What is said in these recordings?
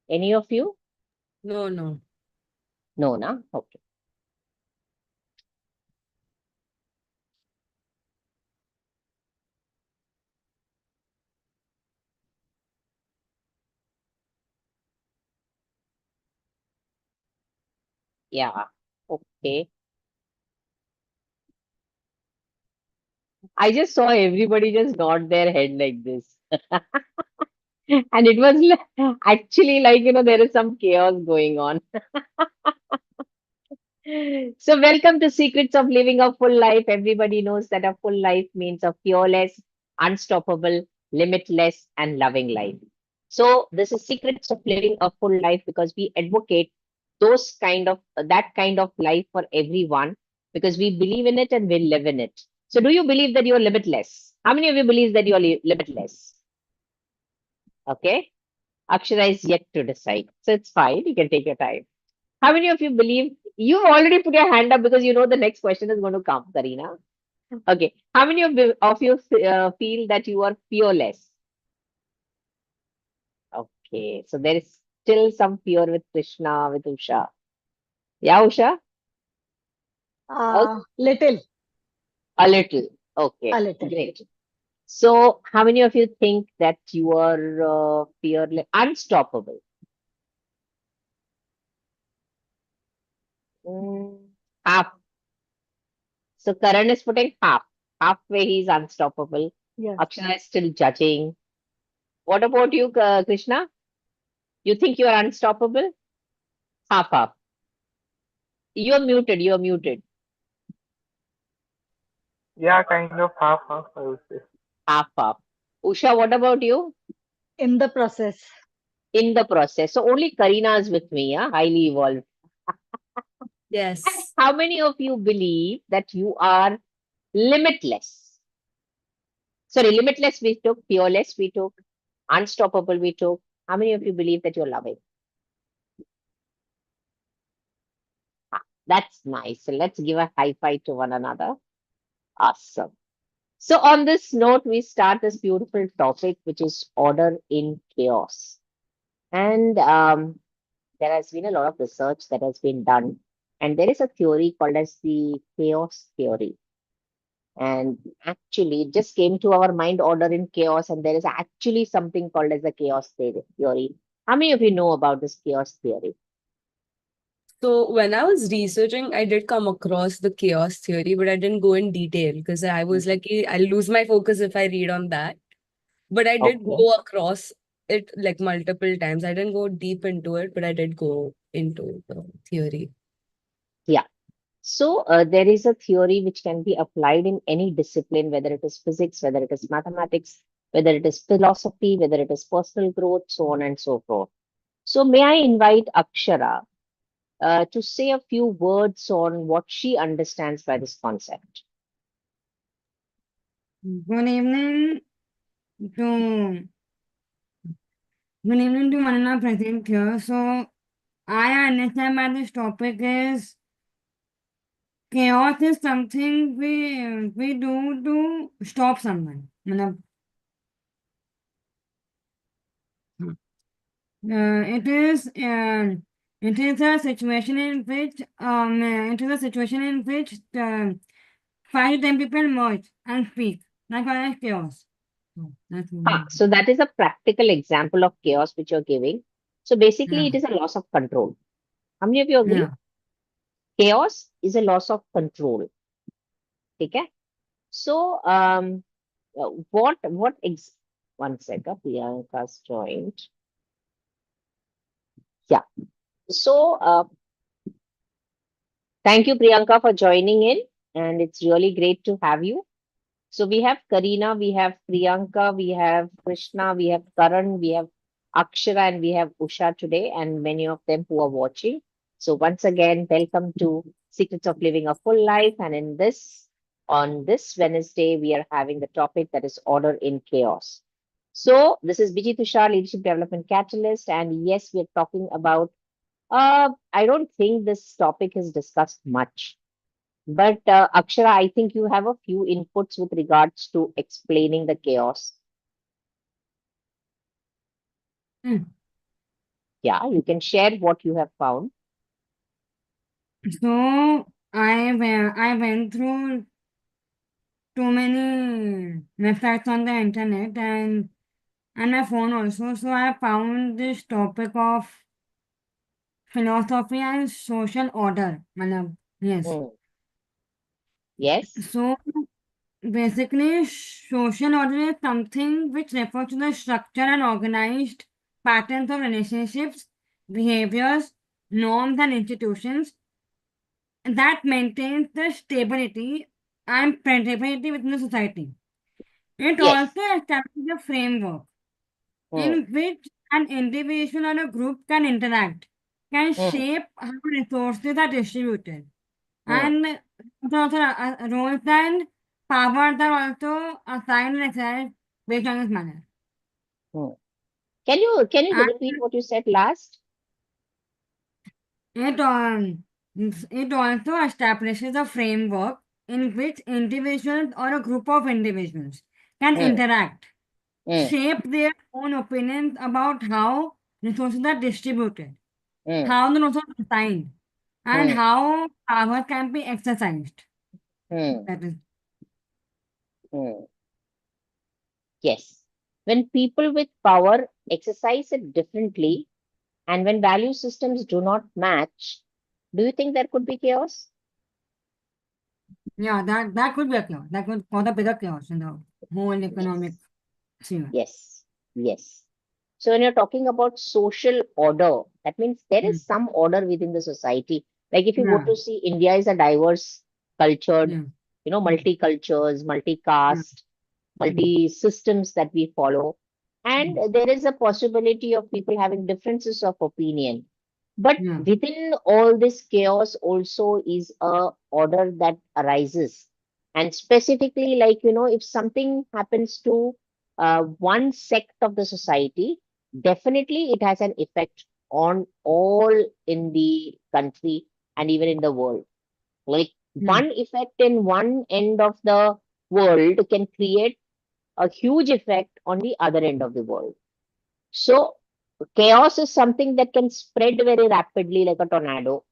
Any of you? No, no. No, na? Okay. Yeah. Okay. I just saw everybody just nod their head like this. And it was actually like, there is some chaos going on. So, welcome to Secrets of Living a Full Life. Everybody knows that a full life means a fearless, unstoppable, limitless, and loving life. So, this is Secrets of Living a Full Life because we advocate that kind of life for everyone because we believe in it and we live in it. So, do you believe that you're limitless? How many of you believe that you're limitless? Okay. Akshara is yet to decide. So, it's fine. You can take your time. How many of you believe you've already put your hand up because you know the next question is going to come, Karina? Okay. How many of you feel that you are fearless? Okay. So there is still some fear with Krishna, with Usha. Yeah, Usha? Okay. Little, A little. a Okay. little. Great. So how many of you think that you are fearless, unstoppable? Mm, half. So Karan is putting half. Halfway he's unstoppable. Yes. Akshara is still judging. What about you, Krishna? You think you are unstoppable? Half half. You're muted. You're muted. Yeah, kind of half half, I would say. Half half. Usha, what about you? In the process. In the process. So only Karina is with me, yeah? Highly evolved. And Yes. how many of you believe that you are limitless? Sorry, limitless we took, fearless we took, unstoppable we took. How many of you believe that you're loving? Ah, that's nice. So let's give a high five to one another. Awesome. So on this note, we start this beautiful topic, which is order in chaos. And there has been a lot of research that has been done. And there is a theory called as the chaos theory. And actually, it just came to our mind order in chaos. And there is actually something called as the theory. How many of you know about this chaos theory? So when I was researching, I did come across the chaos theory, but I didn't go in detail because I was like, I'll lose my focus if I read on that. But I did Okay. go across it like multiple times. I didn't go deep into it, but I did go into the theory. Yeah. So there is a theory which can be applied in any discipline, whether it is physics, whether it is mathematics, whether it is philosophy, whether it is personal growth, so on and so forth. So may I invite Akshara to say a few words on what she understands by this concept? Good evening to good evening to one and all present here. So I understand by this topic is chaos is something we do to stop someone. मतलब, it is a situation in which it is a situation in which 5 to 10 people merge and speak. That's why it's chaos. So that's So that is a practical example of chaos which you're giving. So basically, yeah. it is a loss of control. How many of you agree? Yeah. Chaos is a loss of control. Okay. So what one second, Priyanka's joined. Yeah. So thank you, Priyanka, for joining in, and it's really great to have you. So we have Karina, we have Priyanka, we have Krishna, we have Karan, we have Akshara, and we have Usha today, and many of them who are watching. So once again, welcome to Secrets of Living a Full Life. And on this Wednesday, we are having the topic that is order in chaos. So this is Biji Tushar, Leadership Development Catalyst, and yes, we are talking about. I don't think this topic is discussed much. But Akshara, I think you have a few inputs with regards to explaining the chaos. Mm. Yeah, you can share what you have found. So I went through too many websites on the internet and my phone also. So I found this topic of philosophy and social order. Yes. Hmm. Yes. So basically, social order is something which refers to the structure and organized patterns of relationships, behaviors, norms, and institutions that maintains the stability and predictability within the society. It Yes. also establishes a framework Hmm. in which an individual or a group can interact, can Hmm. shape how resources are distributed, Hmm. and also roles and powers are also assigned and exercised based on this manner. Hmm. Can you And repeat what you said last? it, um, it also establishes a framework in which individuals or a group of individuals can Hmm. interact, Hmm. shape their own opinions about how resources are distributed, Hmm. how the resources are assigned, and Hmm. how power can be exercised. Hmm. That is, Hmm. Yes. When people with power exercise it differently, and when value systems do not match, do you think there could be chaos? yeah, that could be a chaos. That could cause a bigger chaos in the whole economic Yes. sphere. Yes. Yes. So when you're talking about social order, that means there Mm. is some order within the society. Like if you go Yeah, to see, India is a diverse, cultured, yeah, multi-cultures, yeah, multi-caste, multi-systems that we follow. And mm, there is a possibility of people having differences of opinion. But yeah, within all this chaos also is a order that arises. And specifically, like, if something happens to one sect of the society, definitely it has an effect on all in the country and even in the world. Like yeah, one effect in one end of the world can create a huge effect on the other end of the world. So chaos is something that can spread very rapidly like a tornado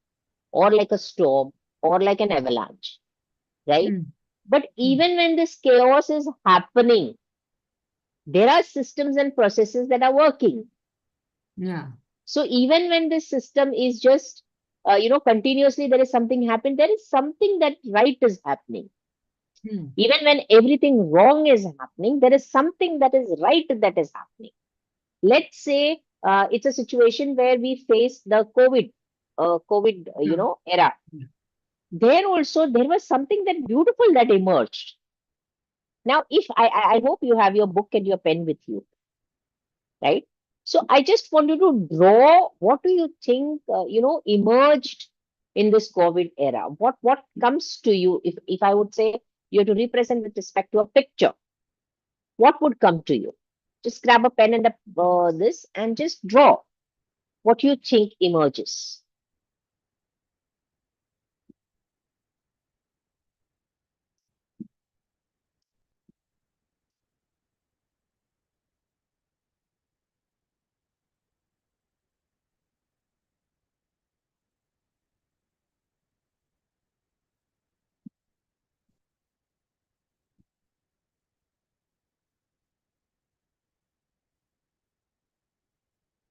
or like a storm or like an avalanche, right? mm, But mm, even when this chaos is happening, there are systems and processes that are working. yeah, So even when this system is just, continuously there is something happening, there is something that right is happening. mm, Even when everything wrong is happening, there is something that is right that is happening. Let's say it's a situation where we face the COVID, yeah, era. yeah. There also there was something that beautiful that emerged. Now, if I hope you have your book and your pen with you, right? So I just want you to draw. What do you think, emerged in this COVID era? What comes to you if I would say you have to represent with respect to a picture? What would come to you? Just grab a pen and this and just draw what you think emerges.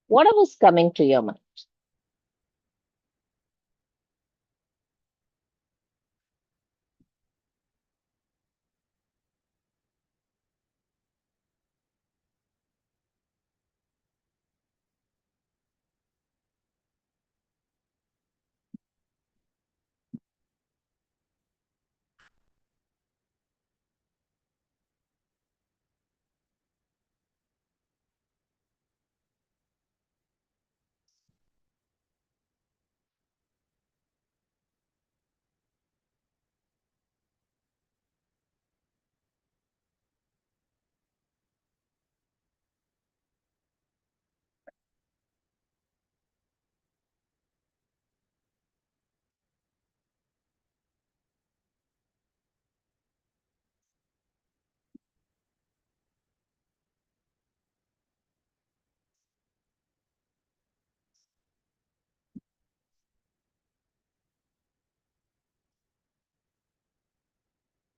What was coming to your mind?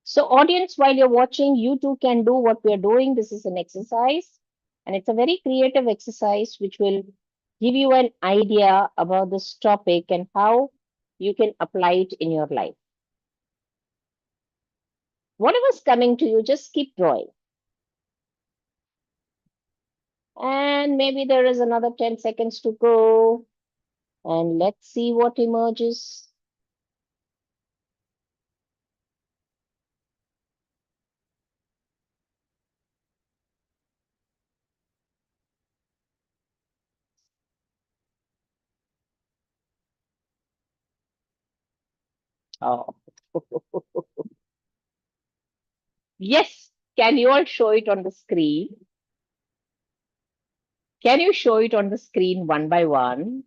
So, audience, while you're watching, you too can do what we are doing. This is an exercise, and it's a very creative exercise which will give you an idea about this topic and how you can apply it in your life. Whatever's coming to you, just keep drawing. And maybe there is another 10 seconds to go. And let's see what emerges. Oh. Yes. Can you all show it on the screen? Can you show it on the screen one by one?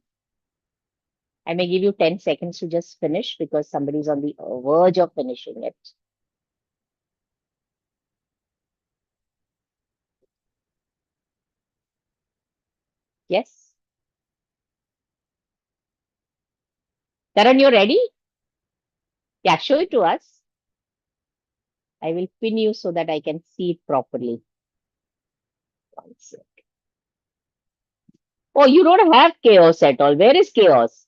I may give you 10 seconds to just finish because somebody's on the verge of finishing it. Yes. Karan, you ready? Yeah, show it to us. I will pin you so that I can see it properly. One sec. Oh, you don't have chaos at all. Where is chaos?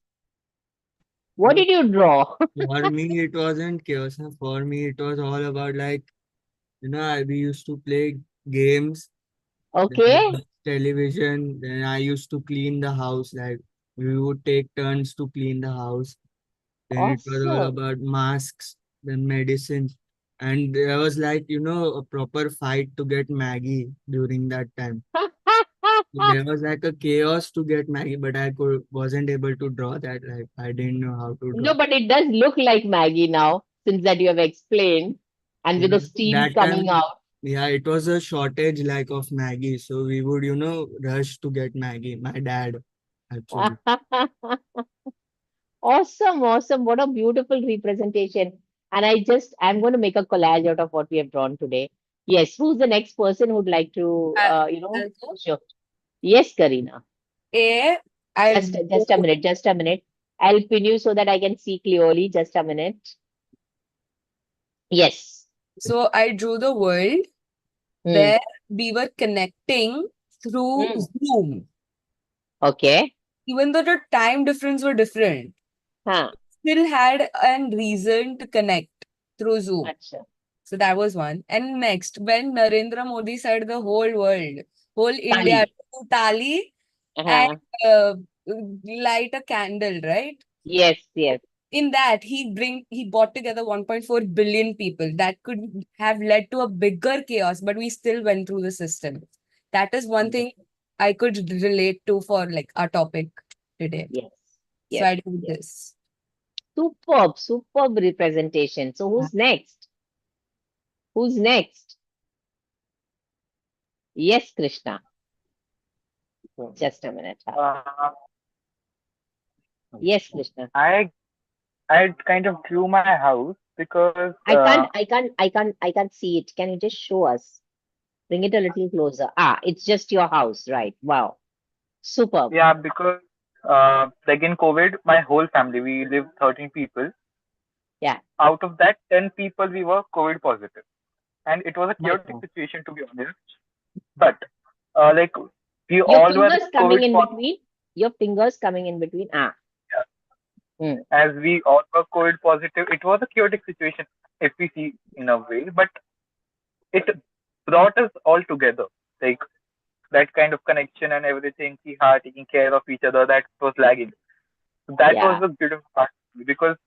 What No, did you draw? for me, it wasn't chaos. Huh? For me, it was all about like, we used to play games, then we Okay. watch television, then I used to clean the house. Like we would take turns to clean the house. Then it was all Awesome. about masks, then medicines. And there was like, a proper fight to get Maggie during that time. So there was like a chaos to get Maggie, but wasn't able to draw that. Like I didn't know how to No, draw. but it does look like Maggie now, since that you have explained, and with the Yeah, steam that coming time, out. yeah, it was a shortage like of Maggie. So we would, rush to get Maggie. My dad, actually. Awesome, awesome. What a beautiful representation. And I'm going to make a collage out of what we have drawn today. Yes, who's the next person who'd like to, I'll go. sure. Yes, Karina. A, I Just a minute, just a minute. I'll pin you so that I can see clearly. Just a minute. Yes. so I drew the world Hmm. where we were connecting through Hmm. Zoom. Okay. Even though the time difference were different, Huh. still had a reason to connect through Zoom. Acha. So that was one. And next, when Narendra Modi said the whole world, whole India Tali. to tali and Uh-huh. light a candle, right? Yes, yes. In that, he brought together 1.4 billion people. That could have led to a bigger chaos, but we still went through the system. That is one thing I could relate to for like our topic today. Yes. So I Yes. did Yes. this. Superb, superb representation. So who's next? Who's next? Yes, Krishna. Just a minute. Huh? Uh, Yes, Krishna. I kind of drew my house because I can't see it. Can you just show us? Bring it a little closer. Ah, it's just your house, right? Wow. Superb. yeah, because like in COVID, my whole family, we lived 13 people. Yeah. Out of that, 10 people we were COVID positive, and it was a My chaotic God. situation to be honest. But like we Your all were fingers coming COVID in positive. between. Your fingers coming in between. Ah. Hmm. As we all were COVID positive, it was a chaotic situation if we see in a way, but it brought us all together. Like that kind of connection and everything, we had taking care of each other, that was lagging. So that was Yeah. the beautiful part because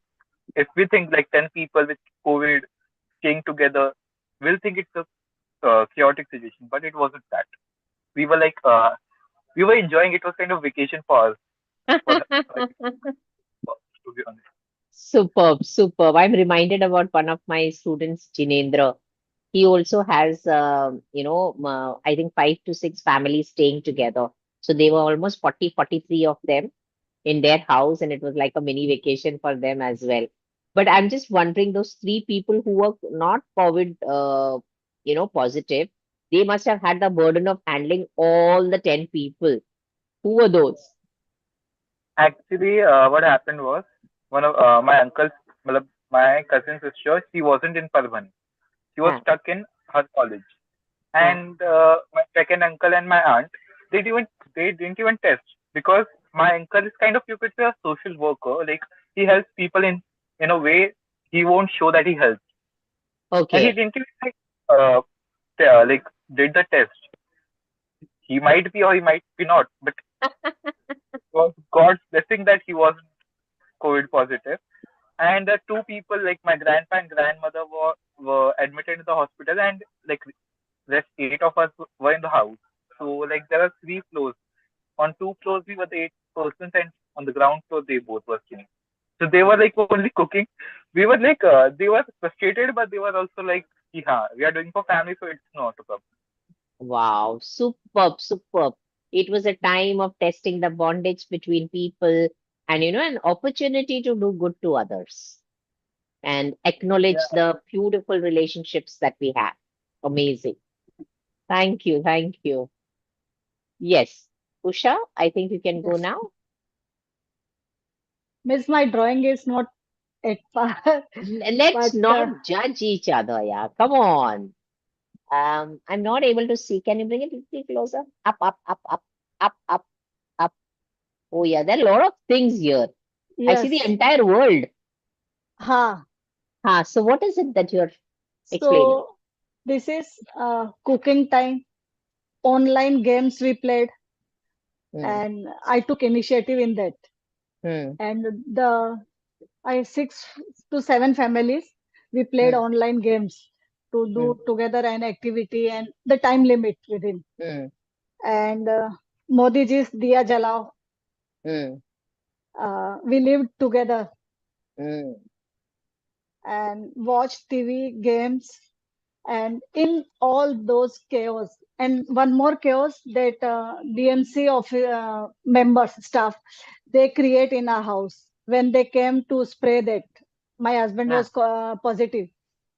if we think like 10 people with COVID staying together, we'll think it's a chaotic situation, but it wasn't that. We were like, we were enjoying it. Was kind of vacation for us, for, like, to be honest. Superb, superb. I'm reminded about one of my students, Jinendra. He also has, I think 5 to 6 families staying together. So they were almost 40, 43 of them in their house, and it was like a mini vacation for them as well. But I'm just wondering, those 3 people who were not COVID, positive, they must have had the burden of handling all the 10 people. Who were those? Actually, what happened was one of my uncle's, matlab, my cousin's sister, she wasn't in Parvani. She was Ah. stuck in her college. Ah. And my second uncle and my aunt, they didn't even test, because my uncle is kind of, you could say, a social worker. Like, he helps people in a way he won't show that he helps. And he Okay. didn't even like did the test. He might be or he might be not, but it was God's blessing that he wasn't COVID positive. And the two people, like my grandpa and grandmother, were admitted in the hospital, and like rest 8 of us were in the house. So like there are 3 floors. On 2 floors we were the 8 persons, and on the ground floor they both were staying. So they were like only cooking. We were like they were frustrated, but they were also like, yeah, we are doing for family, so it's not a problem. Wow, superb, superb. It was a time of testing the bondage between people and, an opportunity to do good to others and acknowledge Yeah. the beautiful relationships that we have. Amazing. Thank you. Thank you. Yes. Usha, I think you can go Yes. now. Miss, my drawing is not at par, Let's but not judge each other. Yeah. Come on. I'm not able to see. Can you bring it a little closer? Up, up, up, up, up, up, up. Oh, yeah. There are a lot of things here. I see the yes. entire world. Ha. So what is it that you're explaining? So this is cooking time, online games we played, Hmm. and I took initiative in that. Hmm. And I 6 to 7 families, we played Hmm. online games to Hmm. do together an activity and the time limit within. Hmm. And Modi ji's Diya Jalao, Hmm. we lived together Hmm. and watched TV, games, and in all those chaos. And one more chaos that DMC of members, staff, they create in our house when they came to spray that. My husband Ah. was positive.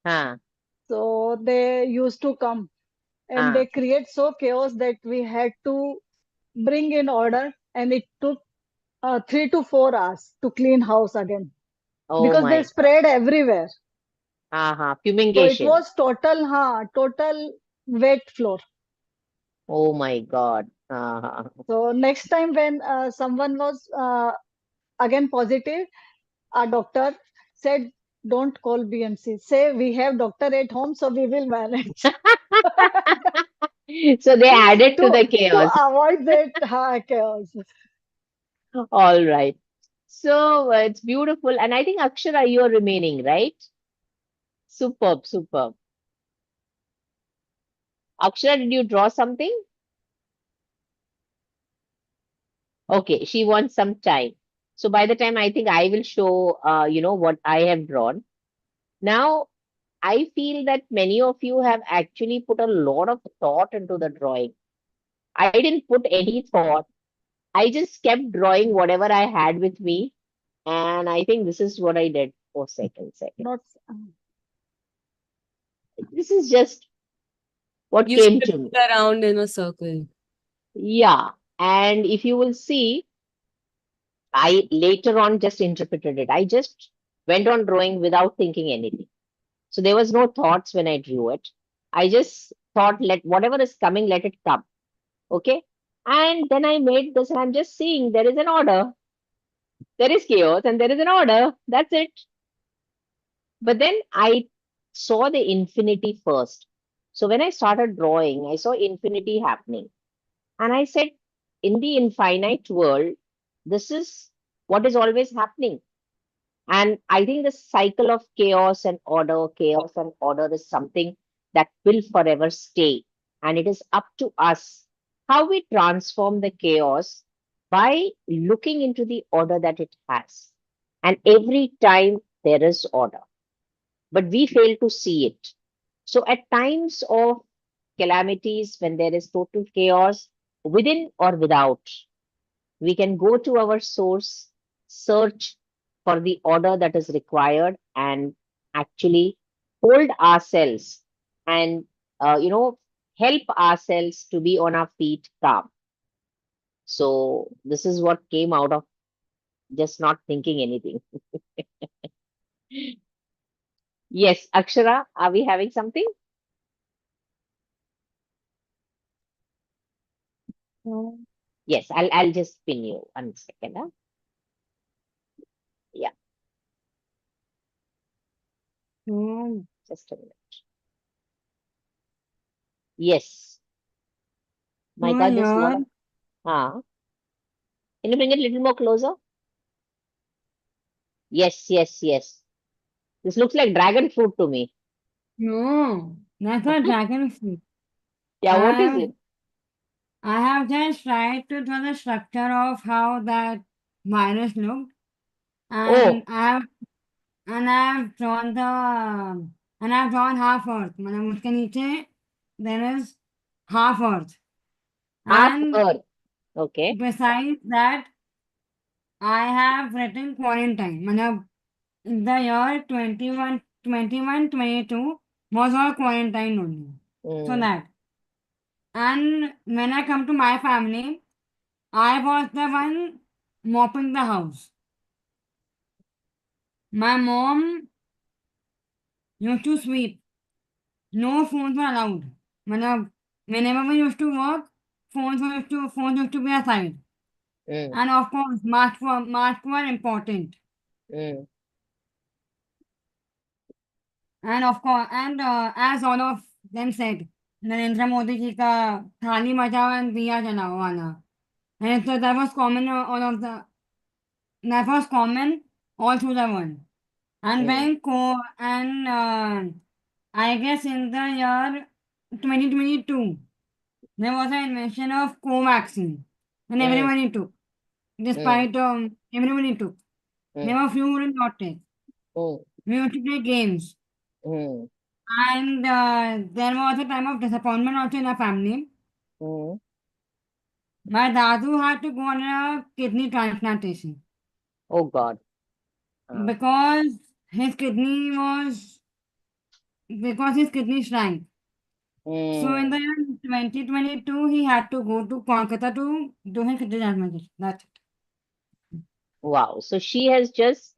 Ah. So they used to come and Ah. they create so chaos that we had to bring in order, and it took 3 to 4 hours to clean house again Oh because they my. sprayed everywhere. So it Fumigation. was total wet floor. Oh my God. So next time when someone was again positive, our doctor said, "Don't call BMC. Say we have doctor at home, so we will manage." So they added to to the to chaos. avoid that chaos. All right. So it's beautiful. And I think Akshara, you're remaining, right? Superb, superb. Akshara, did you draw something? Okay, she wants some time. So by the time I think I will show, what I have drawn. Now, I feel that many of you have actually put a lot of thought into the drawing. I didn't put any thought. I just kept drawing whatever I had with me. And I think this is what I did. Oh, second. Not This is just what You came to skipped me. around in a circle. Yeah. And if you will see, I later on just interpreted it. I just went on drawing without thinking anything. So there was no thoughts when I drew it. I just thought, let whatever is coming, let it come. Okay. And then I made this, and I'm just seeing there is an order. There is chaos and there is an order. That's it. But then I saw the infinity first. So when I started drawing, I saw infinity happening. And I said, in the infinite world, this is what is always happening. And I think the cycle of chaos and order is something that will forever stay. And it is up to us how we transform the chaos by looking into the order that it has. And every time there is order, but we fail to see it. So at times of calamities, when there is total chaos within or without, we can go to our source, search for the order that is required, and actually hold ourselves and help ourselves to be on our feet calm. So this is what came out of just not thinking anything. Yes, Akshara, are we having something? So, Yes, I'll just pin you 1 second. Huh? Yeah, so, just a minute. Yes, my so God, this here, one. Can you bring it a little more closer? Yes, yes, yes. This looks like dragon fruit to me. no, that's not dragon fruit. Yeah, what is I've it? I have just tried to draw the structure of how that virus looked, and Oh, I've drawn half Earth. मतलब उसके नीचे there is half Earth, half and earth. Okay. besides that, I have written quarantine. मतलब the year 21, 22 was all quarantine only. So Mm, that, and when I come to my family, I was the one mopping the house. My mom used to sweep. No phones were allowed. मतलब whenever we used to work, phones used to be aside. mm, And of course, masks were important. mm, And of course, and as all of them said, Narendra Modi ji का थाली मचाओ and दिया जलाओ वाला. And so that was common all through the world. And mm, I guess in the year 2022, there was an invention of Covaxin, and mm, everybody took. mm, Despite everybody took. There mm, were few who did not take. mm, We used to play games, mm, and there was a time of disappointment also in our family. mm. My dadu had to go on a kidney transplantation Oh God. because his kidney was because his kidney shrank. So in the Mm. year 2022, he had to go to Kolkata to do his kidney transplantation. That's it. Wow. So she has just,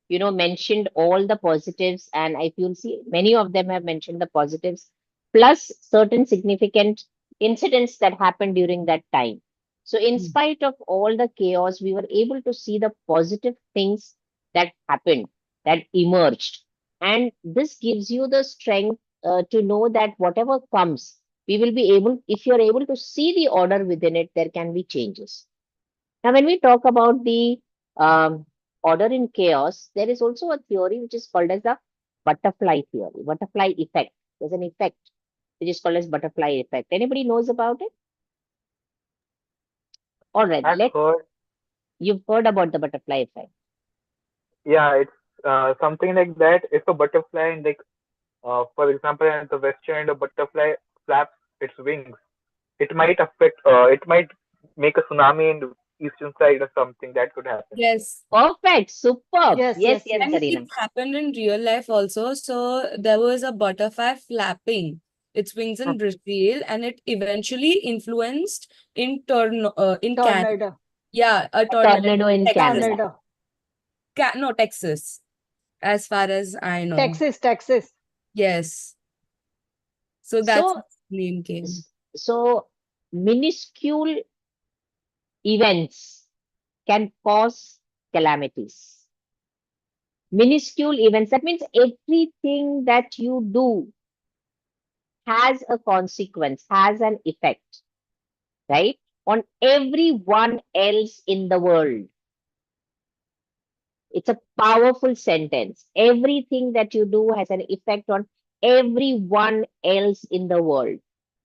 mentioned all the positives, and if you'll see, many of them have mentioned the positives, plus certain significant incidents that happened during that time. So, in Hmm. spite of all the chaos, we were able to see the positive things that happened, that emerged. And this gives you the strength to know that whatever comes, we will be able, if you're able to see the order within it, there can be changes. Now, when we talk about the order in chaos, there is also a theory which is called as the butterfly theory, butterfly effect. There's an effect which is called as butterfly effect. Anybody knows about it? All right, I've heard, you've heard about the butterfly effect. yeah, it's something like that. If a butterfly, and like, for example, at the western end, a butterfly flaps its wings, it might make a tsunami in the eastern side or something that could happen. Yes. Perfect, superb. Yes, Yes, yes, yes, And yes. Karina. it happened in real life also. So there was a butterfly flapping its wings in Brazil, and it eventually influenced in Canada. Tornado, Yeah, a A tornado tornado in in Texas. Canada. tornado. No, Texas, as far as I know. Texas, Texas. Yes. So that's how So, the name came. so minuscule events can cause calamities. Minuscule events, that means everything that you do has a consequence, has an effect, right? On everyone else in the world. It's a powerful sentence. Everything that you do has an effect on everyone else in the world.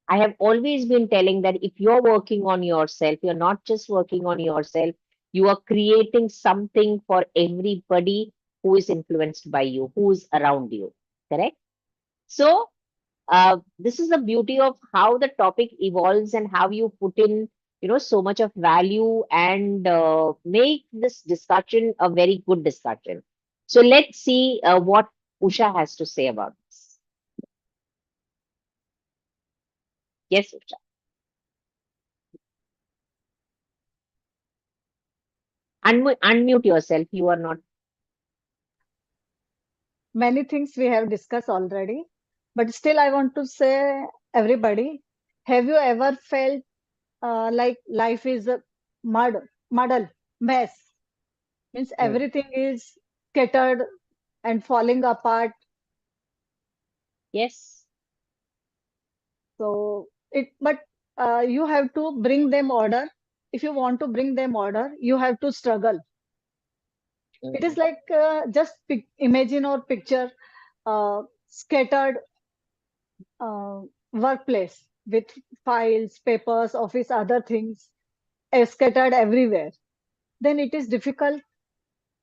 I have always been telling that if you're working on yourself, you're not just working on yourself, you are creating something for everybody who is influenced by you, who is around you. Correct? So, this is the beauty of how the topic evolves and how you put in so much of value and make this discussion a very good discussion. So let's see what Usha has to say about this. Yes, Usha. Unmute yourself. You are not. many things we have discussed already, but still I want to say, everybody, have you ever felt like life is a muddle, mess? Means Mm. everything is scattered and falling apart. Yes. So but you have to bring them order. If you want to bring them order, you have to struggle. It is Mm. like just imagine or picture scattered uh, workplace with files, papers, office, other things scattered everywhere. Then it is difficult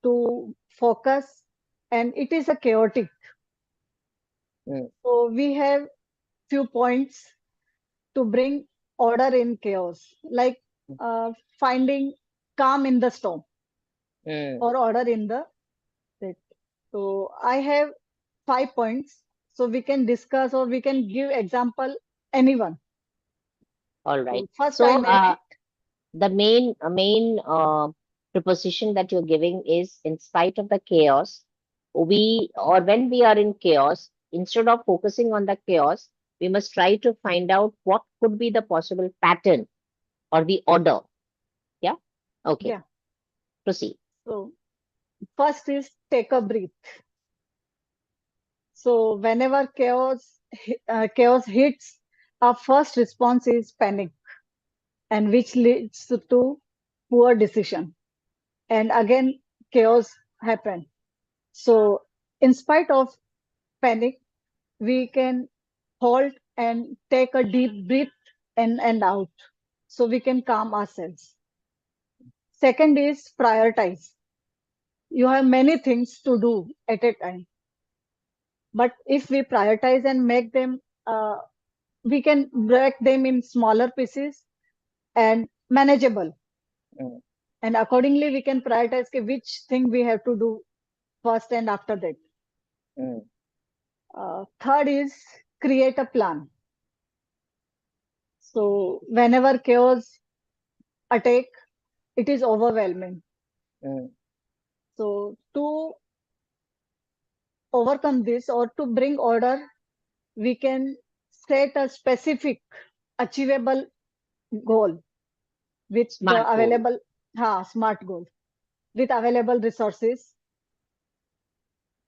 to focus and it is a chaotic. Mm. So we have few points to bring order in chaos, like finding calm in the storm Mm. or order in the set. So I have 5 points. So we can discuss or we can give example anyone. All So right. first I So, narrate. the main preposition that you're giving is in spite of the chaos, or when we are in chaos, instead of focusing on the chaos, we must try to find out what could be the possible pattern or the order. Yeah. Okay. Yeah. Proceed. So first is take a breath. So whenever chaos hits, our first response is panic, and which leads to poor decision. And again, chaos happen. So in spite of panic, we can halt and take a deep breath in and out, so we can calm ourselves. Second is prioritize. You have many things to do at a time, but if we prioritize and make them, we can break them in smaller pieces and manageable. Mm. And accordingly, we can prioritize which thing we have to do first and after that. Mm. Third is create a plan. So whenever chaos attack, it is overwhelming. Mm. So to overcome this or to bring order, we can set a specific achievable goal with the Smart goal. available smart goal with available resources.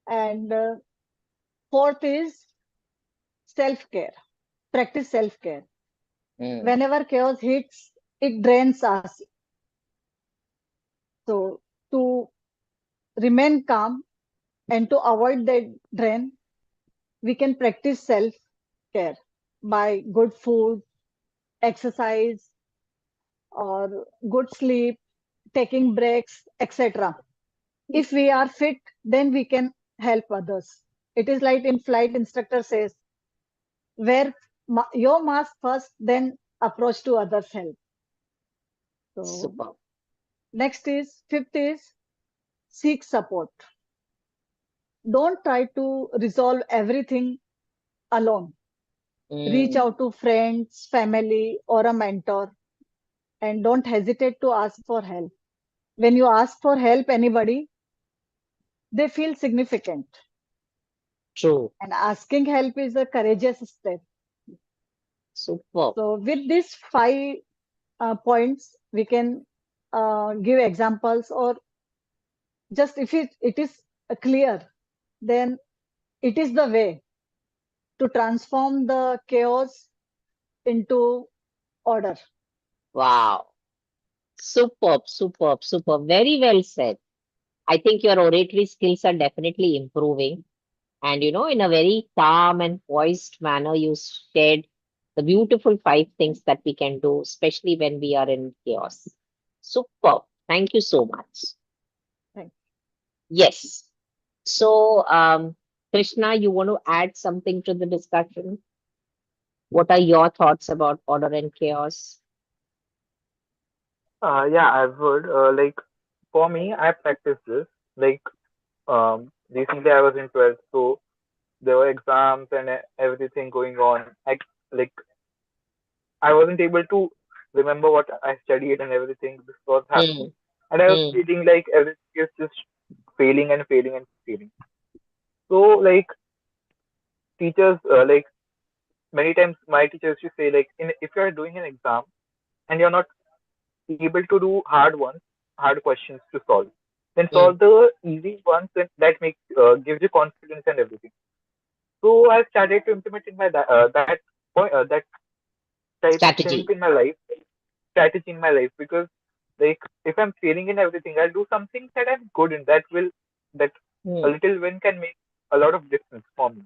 And fourth is self-care. Practice self-care. Mm. Whenever chaos hits, it drains us. So to remain calm and to avoid that drain, we can practice self-care by good food, exercise, or good sleep, taking breaks, etc. If we are fit, then we can help others. It is like in flight instructor says, wear your mask first, then approach to others' help. So Super. next is fifth is seek support. Don't try to resolve everything alone. Reach Mm. out to friends, family, or a mentor, and don't hesitate to ask for help. When you ask for help, anybody, they feel significant. True. And asking help is a courageous step. Super. So, with these 5 points, we can give examples, or just if it is clear, then it is the way to transform the chaos into order. Wow. Superb, superb, superb. Very well said. I think your oratory skills are definitely improving. And, in a very calm and poised manner, you shared the beautiful 5 things that we can do, especially when we are in chaos. Superb. Thank you so much. Thank Yes. So, Krishna, you want to add something to the discussion? What are your thoughts about order and chaos? Yeah, I would. Like for me, I practice this. Like recently I was in 12th, so there were exams and everything going on. Like I wasn't able to remember what I studied and everything. This was happening, Hmm. and I was Hmm. feeling like everything is just failing and failing and failing. So like teachers, like many times my teachers used to say like if you are doing an exam and you're not able to do hard questions to solve, then Mm. solve the easy ones that makes gives you confidence and everything. So I started to implement in my that point that type things Strategy. in my life, strategy in my life, because like if I'm failing in everything, I'll do something that I'm good in. That a Mm. little win can make a lot of difference for me.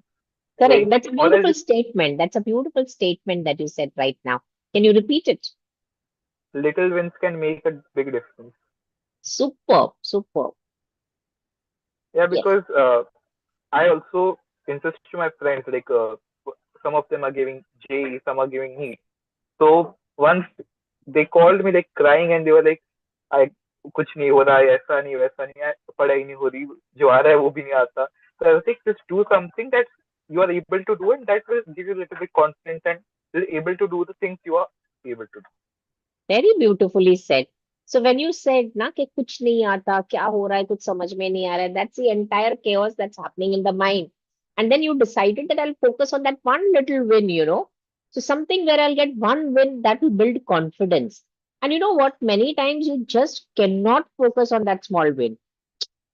Correct. Like That's a all I beautiful do, statement. That's a beautiful statement that you said right now. Can you repeat it? little wins can make a big difference. Superb, superb. Yeah, Yes. because I also insist to my friends like some of them are giving JEE, some are giving NEET. So once they called me like crying and they were like, I कुछ नहीं हो रहा है ऐसा नहीं वैसा नहीं है पढ़ाई नहीं हो रही जो आ रहा है वो भी नहीं आता. So I was like just do something that you are able to do and that will give you a little bit confidence and you're able to do the things you are able to do. Very beautifully said. So when you said ना कि कुछ नहीं आता, क्या हो रहा है, कुछ समझ में नहीं आ रहा है, that's the entire chaos that's happening in the mind. And then you decided that I'll focus on that one little win, you know. So something where I'll get one win that will build confidence. And you know what? Many times you just cannot focus on that small win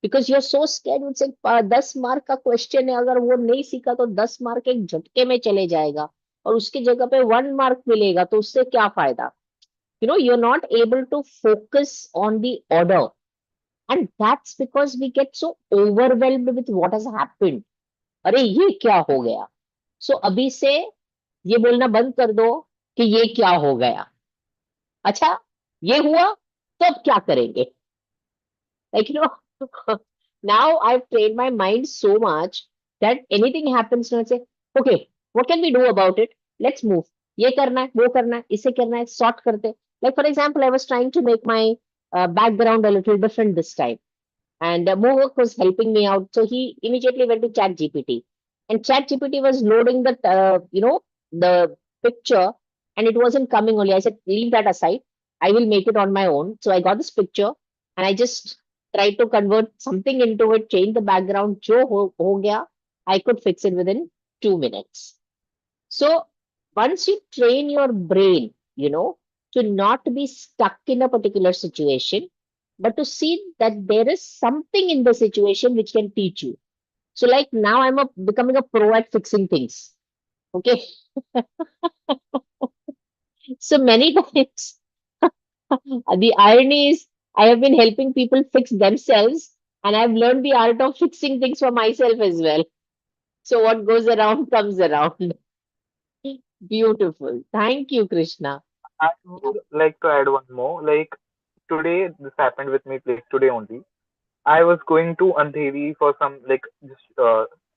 because you're so scared. You'd say 10 mark का question है, अगर वो नहीं सीखा तो 10 mark एक झटके में चले जाएगा और उसकी जगह पे 1 मार्क मिलेगा तो उससे क्या फायदा. You're not able to focus on the order, and that's because we get so overwhelmed with what has happened. अरे ये क्या हो गया. So अभी से ये बोलना बंद कर दो कि ये क्या हो गया. अच्छा ये हुआ तो अब क्या करेंगे. Like, now I've trained my mind so much that anything happens, I say, okay, what can we do about it? Let's move. ये करना है, वो करना है, इसे करना है, sort करते. Like, for example, I was trying to make my background a little different this time. And Mohawk was helping me out. So he immediately went to Chat GPT. And Chat GPT was loading the picture and it wasn't coming only. I said, leave that aside. I will make it on my own. So I got this picture and I just tried to convert something into it, change the background. Jo ho gaya, I could fix it within 2 minutes. So once you train your brain, to not be stuck in a particular situation, but to see that there is something in the situation which can teach you. So like now I'm becoming a pro at fixing things. Okay. So many times the irony is I have been helping people fix themselves and I've learned the art of fixing things for myself as well. So what goes around comes around. Beautiful. Thank you, Krishna. I would like to add one more. Like today, this happened with me like today only. I was going to Andheri for some like just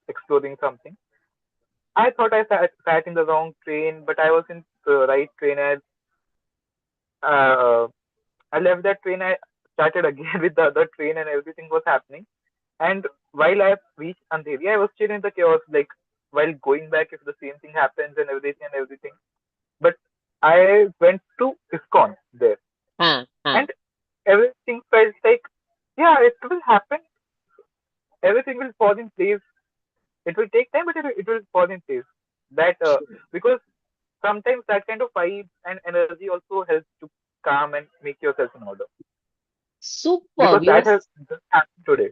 exploring something. I thought I sat in the wrong train, but I was in the right train. Uh, I left that train. I started again with the other train, and everything was happening. And while I reached Andheri, I was still in the chaos. Like while going back, if the same thing happens and everything. But I went to ISKCON there, and everything felt like, yeah, it will happen. Everything will fall in place. It will take time, but it will fall in place. That because sometimes that kind of vibe and energy also helps to calm and make yourself in order. Superb. Because that has just happened today.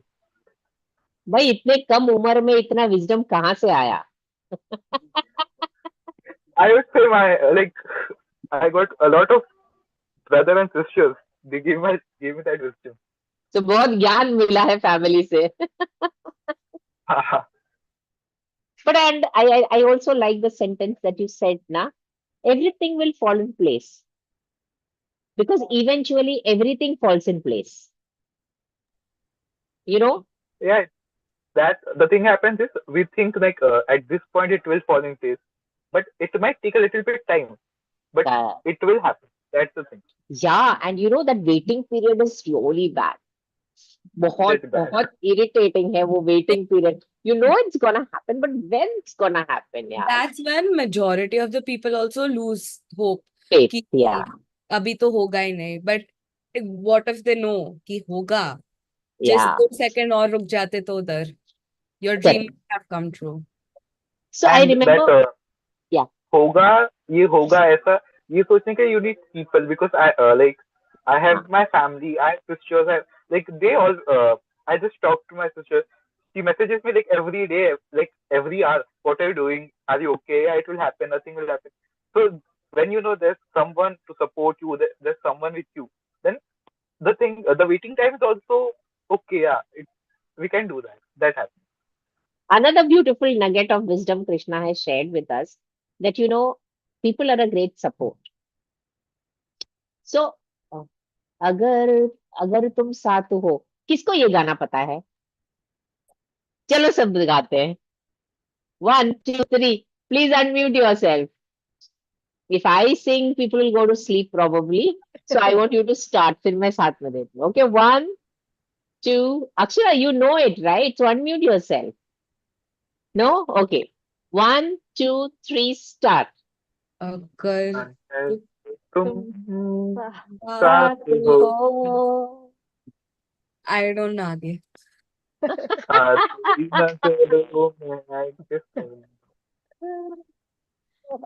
भाई इतने कम उम्र में इतना wisdom कहाँ से आया. I would say I got a lot of brother and sisters. They gave me that wisdom. तो बहुत ज्ञान मिला है फैमिली से. But and I also like the sentence that you said, na, everything will fall in place because eventually everything falls in place. Yeah, that the thing happens is we think like at this point it will fall in place, but it might take a little bit time, but Uh, it will happen. That's the thing. yeah, and that waiting period is really bad. बहुत Very bad. बहुत irritating है वो waiting period. You know it's gonna happen, but when it's gonna happen, yeah. That's when majority of the people also lose hope. Faith, कि yeah, अभी तो होगा ही नहीं. But what if they know कि होगा? Just yeah. 2 सेकंड और रुक जाते तो उधर. Your Correct. dream have come true. So I And that remember, yeah. होगा ये होगा ऐसा ये सोचने के you need people because I have my family, I have sisters, like they all I just talk to my sister. She messages me like every day, like every hour. What are you doing? Are you okay? Yeah, it will happen. Nothing will happen. So when you know there's someone to support you, there's someone with you, then the waiting time is also okay. Yeah, we can do that. That happens. Another beautiful nugget of wisdom Krishna has shared with us, that people are a great support. So अगर अगर तुम साथ हो, किसको ये गाना पता है? चलो सब गाते हैं. 1, 2, 3. Please unmute yourself. If I sing, people will go to sleep probably. So I want you to start. फिर मैं साथ में देती हूँ. Okay, 1, 2. Akshara, you know it, right? So unmute yourself. No? Okay. 1, 2, 3, start. अगर तुम साथ साथ हो हो. I don't know आगे. साथ ही न करो मैं किस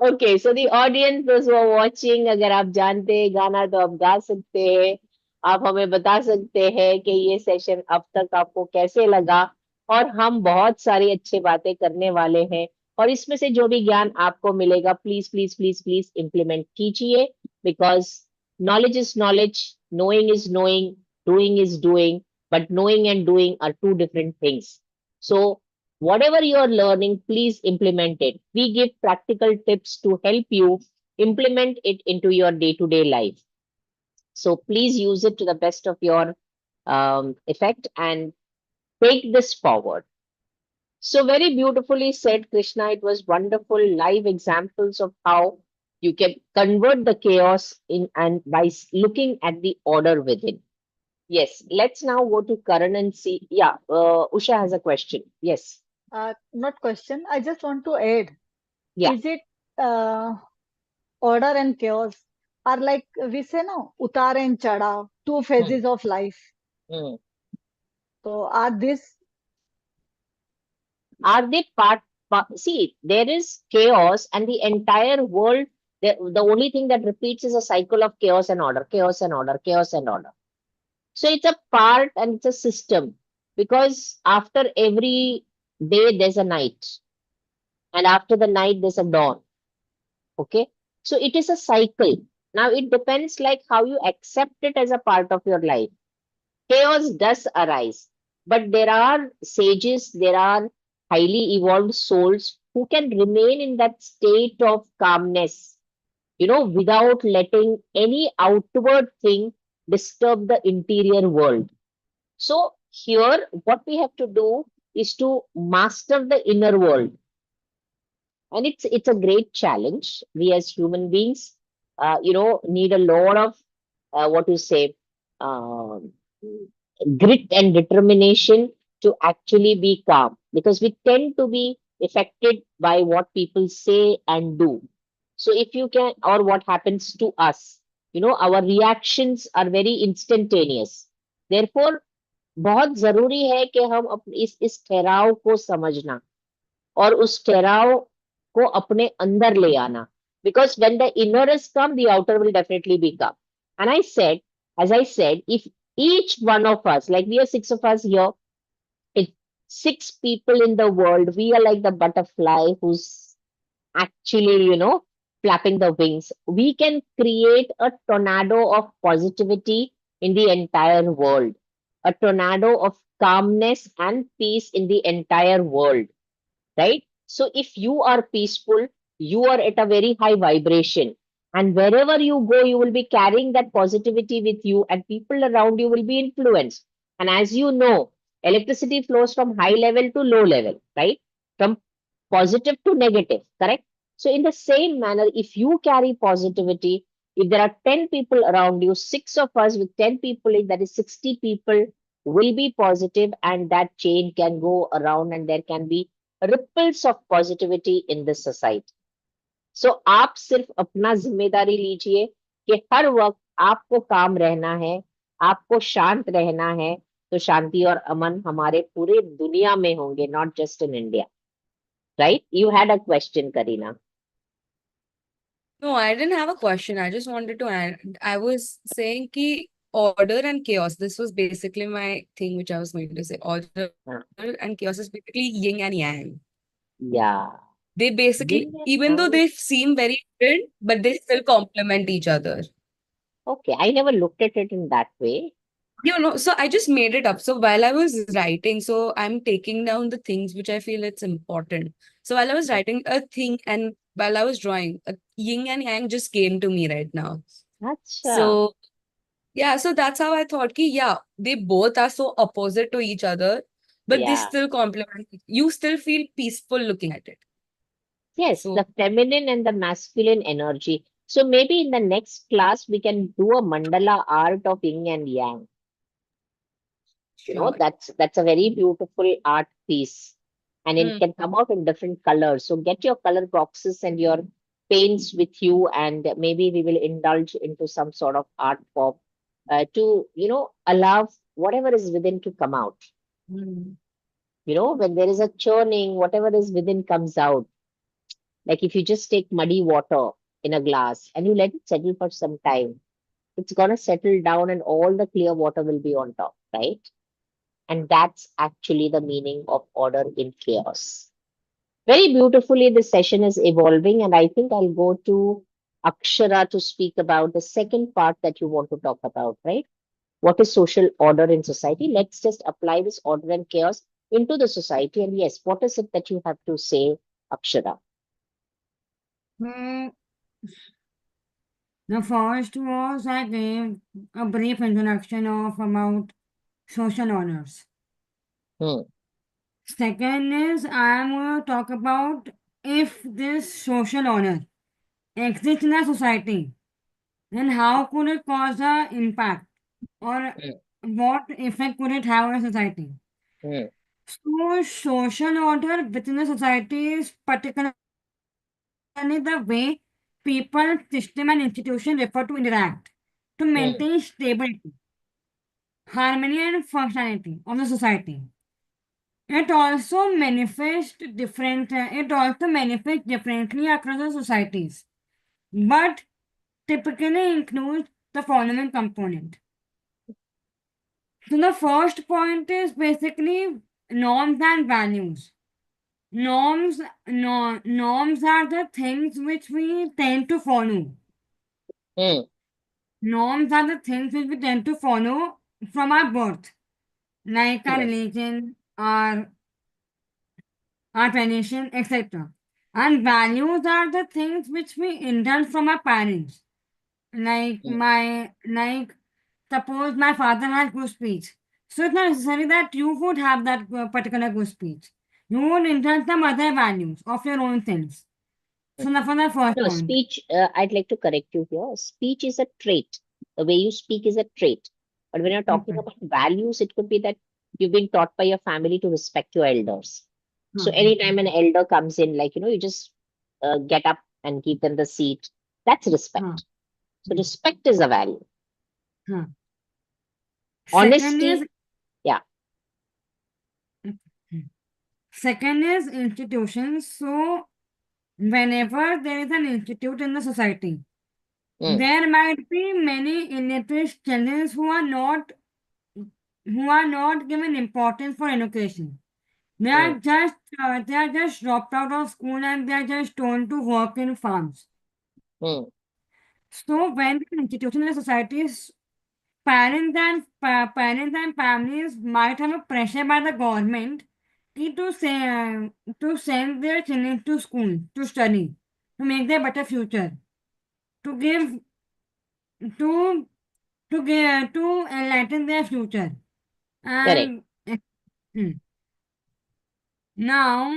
Okay, so the audience, those who are watching, अगर आप जानते हैं गाना तो आप गा सकते हैं. आप हमें बता सकते हैं कि ये सेशन अब तक आपको कैसे लगा, और हम बहुत सारी अच्छी बातें करने वाले हैं, और इसमें से जो भी ज्ञान आपको मिलेगा please please please please implement कीजिए, because knowledge is knowledge, knowing is knowing, doing is doing, but knowing and doing are two different things. So whatever you are learning, please implement it. We give practical tips to help you implement it into your day-to-day life. So please use it to the best of your effect and take this forward. So very beautifully said, Krishna. It was wonderful live examples of how you can convert the chaos in and by looking at the order within. Yes, let's now go to Karan and see. Yeah, Usha has a question. Yes. Not question. I just want to add. Yeah. Is it order and chaos are like we say no, utar and chada, two phases of life. Hmm. So are this Are they see, there is chaos and the entire world, the only thing that repeats is a cycle of chaos and order, chaos and order, chaos and order. So it's a part and it's a system, because after every day there's a night, and after the night there's a dawn. Okay, so it is a cycle. Now it depends like how you accept it as a part of your life. Chaos does arise, but there are sages, there are highly evolved souls who can remain in that state of calmness, without letting any outward thing disturb the interior world. So here, what we have to do is to master the inner world, and it's a great challenge. We as human beings, need a lot of what you say. Um, Grit and determination to actually be calm, because we tend to be affected by what people say and do. So if you can, or what happens to us, our reactions are very instantaneous. Therefore बहुत जरूरी है कि हम इस ठहराव को समझना और उस ठहराव को अपने अंदर ले आना, because when the inner is calm, the outer will definitely be calm. And as I said, if each one of us, like we are 6 of us here, if 6 people in the world, we are like the butterfly who's actually, flapping the wings, we can create a tornado of positivity in the entire world, a tornado of calmness and peace in the entire world, right? So if you are peaceful, you are at a very high vibration. And wherever you go, you will be carrying that positivity with you, and people around you will be influenced. And as you know, electricity flows from high level to low level, right? From positive to negative, correct? So, in the same manner, if you carry positivity, if there are 10 people around you, 6 of us with 10 people, that is 60 people will be positive, and that chain can go around, and there can be ripples of positivity in this society. So आप सिर्फ अपना जिम्मेदारी लीजिए कि हर वक्त आपको काम रहना है, आपको शांत रहना है. तो शांति और अमन हमारे पूरे दुनिया में होंगे, not just in India. Right? You had a question, Karina. No, I didn't have a question. I just wanted to add. I was saying ki order and chaos. This was basically my thing, which I was going to say. Order Huh. and chaos is basically yin and yang. Yeah. They basically, Yin and even though yang. they seem very different, but they still complement each other. Okay, I never looked at it in that way. So I just made it up. So while I was writing, so I'm taking down the things which I feel it's important. So while I was writing a thing and while I was drawing, a yin and yang just came to me right now. Acha. So yeah, so that's how I thought ki yeah, they both are so opposite to each other, but they Yeah. still complement. You still feel peaceful looking at it. Yes, So the feminine and the masculine energy. So maybe in the next class we can do a mandala art of yin and yang. You know, sure. that's a very beautiful art piece, and it Hmm. can come out in different colors. So get your color boxes and your paints with you, and maybe we will indulge into some sort of art form to allow whatever is within to come out. Hmm. When there is a churning, whatever is within comes out. Like if you just take muddy water in a glass and you let it settle for some time, it's gonna settle down and all the clear water will be on top, right? And that's actually the meaning of order in chaos. Very beautifully, this session is evolving, and I think I'll go to Akshara to speak about the second part that you want to talk about, right? What is social order in society? Let's just apply this order and chaos into the society. And yes, what is it that you have to say, Akshara? So the first was I gave a brief introduction of about social honors. Hmm. Second is I am going to talk about if this social honor exists in a society, then how could it cause a impact or Hmm. what effect could it have on society? Hmm. So social order within the society is particularly the way people, system and institution refer to interact to Hmm. maintain stability, harmony and functionality of the society. It also manifests differently across the societies, but typically includes the following component. So the first point is basically norms and values. Norms are the things which we tend to follow. Hmm. Norms are the things which we tend to follow from our birth, like our Yes. religion, our tradition, etc. And values are the things which we inherit from our parents. Hmm. Like suppose my father has good speech. So it's not necessary that you would have that particular good speech. You would inherit some other values of your own things. So that's for the first No, point. speech, I'd like to correct you here. Speech is a trait. The way you speak is a trait. But when you're talking Okay. about values, it could be that you've been taught by your family to respect your elders. So Huh. anytime an elder comes in, like, you just get up and give them the seat. That's Huh. respect. So respect is a value. Huh. Second is Honesty, yeah. second is institutions. So whenever there is an institute in the society, Mm, there might be many illiterate children who are not given importance for education. mm, They are just dropped out of school and they are just told to work in farms. mm, So when the institution in the society is parents and families might have a pressure by the government to send their children to school to study to make their better future to give to to enlighten their future correct. and hmm. Now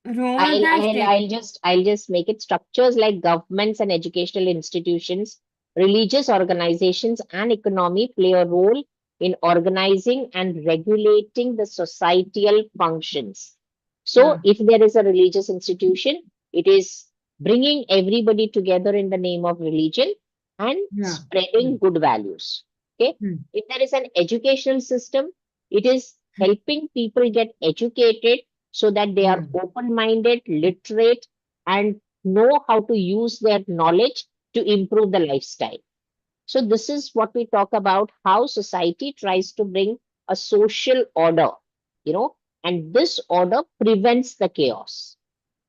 roles I'll, and I'll, status. I'll just make it structures like governments and educational institutions, religious organizations, and economy play a role in organizing and regulating the societal functions. So, Huh. if there is a religious institution, it is bringing everybody together in the name of religion and Yeah. spreading good values. Okay. Hmm. If there is an educational system, It is helping people get educated so that they are Hmm. open-minded, literate, and know how to use their knowledge to improve the lifestyle. So this is what we talk about, how society tries to bring a social order, and this order prevents the chaos.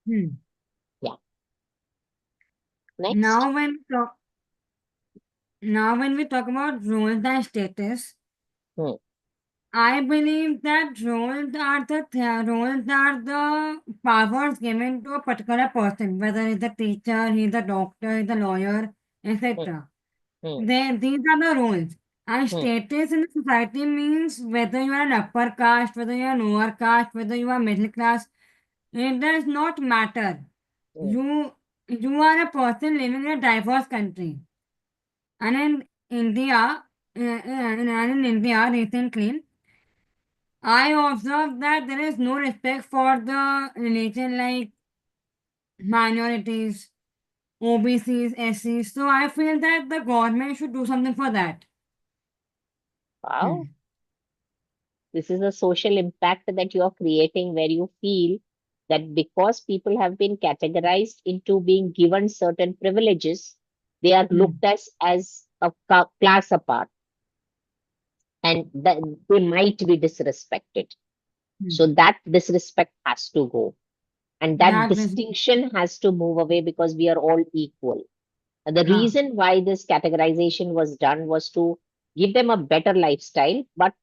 Hmm. Yeah. Next. Now when we talk about roles and status, Hmm. I believe that roles are the powers given to a particular person, whether he's a teacher, he's a doctor, he's a lawyer, Hmm. etc. Hmm. These are the roles. And Hmm. status in the society means whether you are an upper caste, whether you are an lower caste, whether you are middle class, it does not matter. Hmm. You are a person living in a diverse country. And in India recently, I observed that there is no respect for the religion like minorities, OBCs, SCs. So I feel that the government should do something for that. Wow. This is a social impact that you are creating where you feel that because people have been categorized into being given certain privileges, they are Hmm. looked as a class apart, and that they might be disrespected. Hmm. So that disrespect has to go, and that That is, distinction has to move away because we are all equal. And the huh. reason why this categorization was done was to give them a better lifestyle, but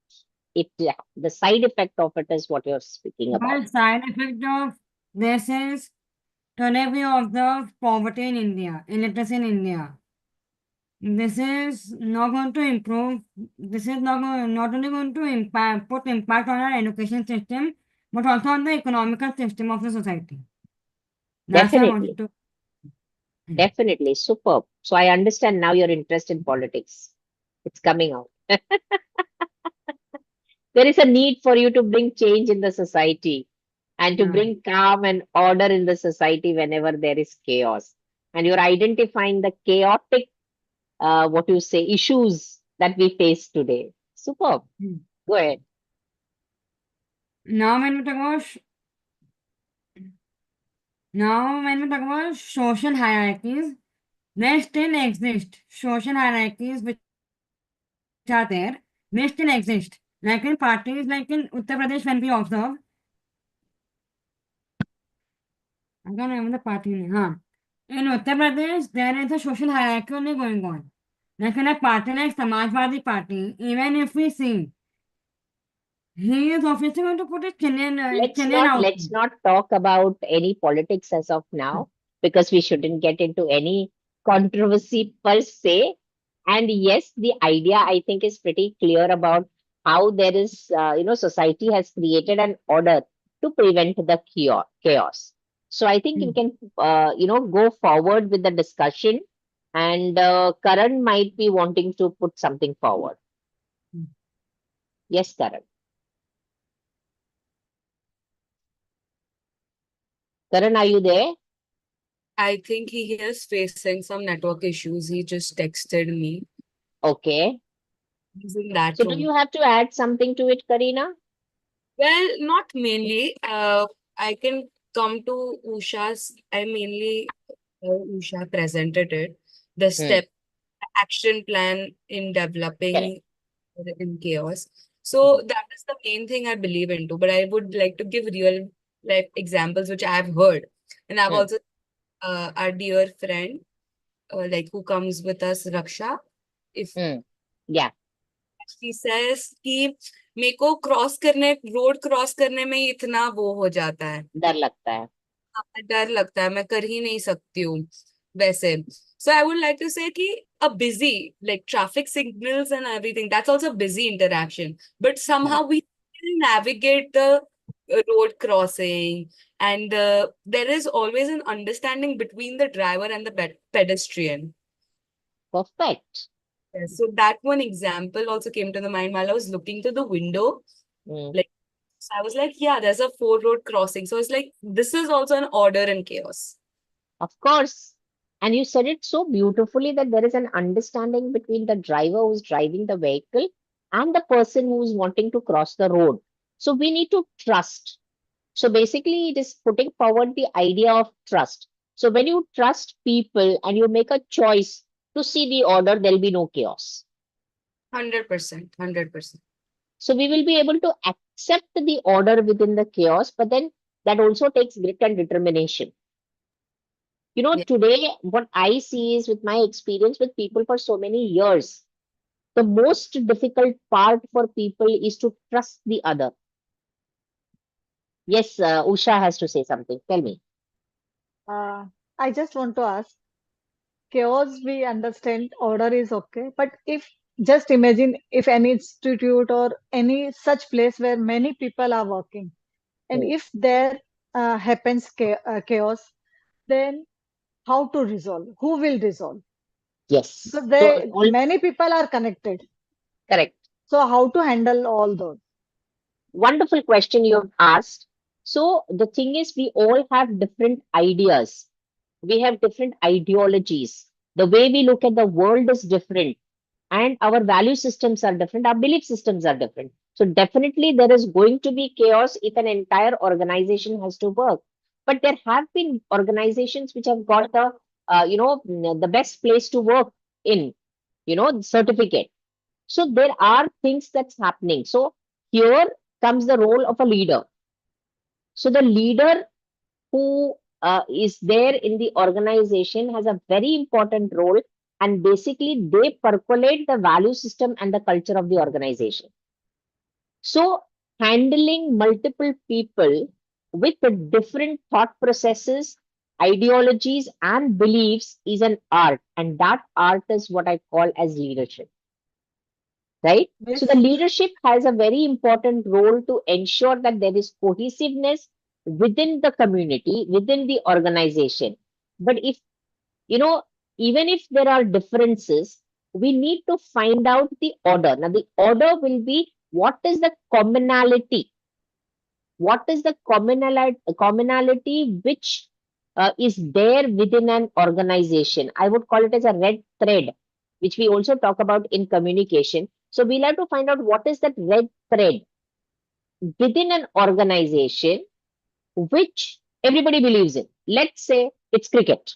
the side effect of it is what you're speaking about. One side effect of this is today we observe poverty in India, illiteracy in India. This is not going to improve. This is not only going to put impact on our education system, but also on the economical system of the society. That's why I wanted Definitely, to. definitely, superb. So I understand now your interest in politics. It's coming out. There is a need for you to bring change in the society and to Yeah. bring calm and order in the society whenever there is chaos. And you're identifying the chaotic, what you say, issues that we face today. Superb. Hmm. Go ahead. Now when we talk about social hierarchies, they still exist. Social hierarchies which are there, they still exist. Like in parties, like in Uttar Pradesh, when we observe, I don't remember the party name. Huh. In Uttar Pradesh, there is a social hierarchy only going on. Like in a party like Samajwadi Party, even if we see, he is obviously going to put his Chilean out. Let's not talk about any politics as of now because we shouldn't get into any controversy per se. And yes, the idea I think is pretty clear about how there is, society has created an order to prevent the chaos. So I think you Hmm. can, go forward with the discussion, and Karan might be wanting to put something forward. Hmm. Yes, Karan. Karan, are you there? I think he is facing some network issues. He just texted me. Okay. He's in that So do room. you have to add something to it, Karina? Well, not mainly. I can come to Usha's. I mainly how Usha presented it. The Hmm. action plan in Correct. developing in chaos. So that is the main thing I believe into. But I would like to give real life examples which I have heard, and I've Hmm. also our dear friend like who comes with us, Raksha. If Hmm. Yeah. she says कि मेरे को road cross करने में ही इतना वो हो जाता है, डर लगता है. डर लगता है, मैं कर ही नहीं सकती हूँ वैसे. So I would like to say कि a busy like traffic signals and everything, that's also busy interaction, but somehow we still navigate the road crossing, and there is always an understanding between the driver and the pedestrian. Perfect. Yes, so that one example also came to the mind while I was looking to the window. Hmm. Like, so I was like, yeah, there's a four road crossing. So it's like, this is also an order and chaos. Of course. And you said it so beautifully that there is an understanding between the driver who's driving the vehicle and the person who's wanting to cross the road. So we need to trust. So basically, it is putting forward the idea of trust. So when you trust people and you make a choice to see the order, there'll be no chaos. 100%. 100%. So we will be able to accept the order within the chaos, but then that also takes grit and determination. Yeah. Today, what I see is with my experience with people for so many years, the most difficult part for people is to trust the other. Yes, Usha has to say something. Tell me. I just want to ask, chaos, we understand order is okay, but if just imagine if any institute or any such place where many people are working, and Hmm. if there happens chaos, then how to resolve? Who will resolve? Yes. Because So they all many people are connected. correct. So how to handle all those? Wonderful question you have asked. So the thing is, we all have different ideas. We have different ideologies. The way we look at the world is different, and our value systems are different. Our belief systems are different. So definitely there is going to be chaos if an entire organization has to work. But there have been organizations which have got the best place to work in, certificate. So there are things that's happening. So here comes the role of a leader. So the leader who is there in the organization has a very important role, and basically they percolate the value system and the culture of the organization. So handling multiple people with the different thought processes, ideologies, and beliefs is an art, and that art is what I call as leadership. Right? So the Yes. leadership has a very important role to ensure that there is cohesiveness within the community, within the organization. But if, you know, even if there are differences, we need to find out the order. Now, the order will be what is the commonality? What is the commonality which is there within an organization? I would call it as a red thread, which we also talk about in communication. So we'll have to find out what is that red thread within an organization which everybody believes in. Let's say it's cricket.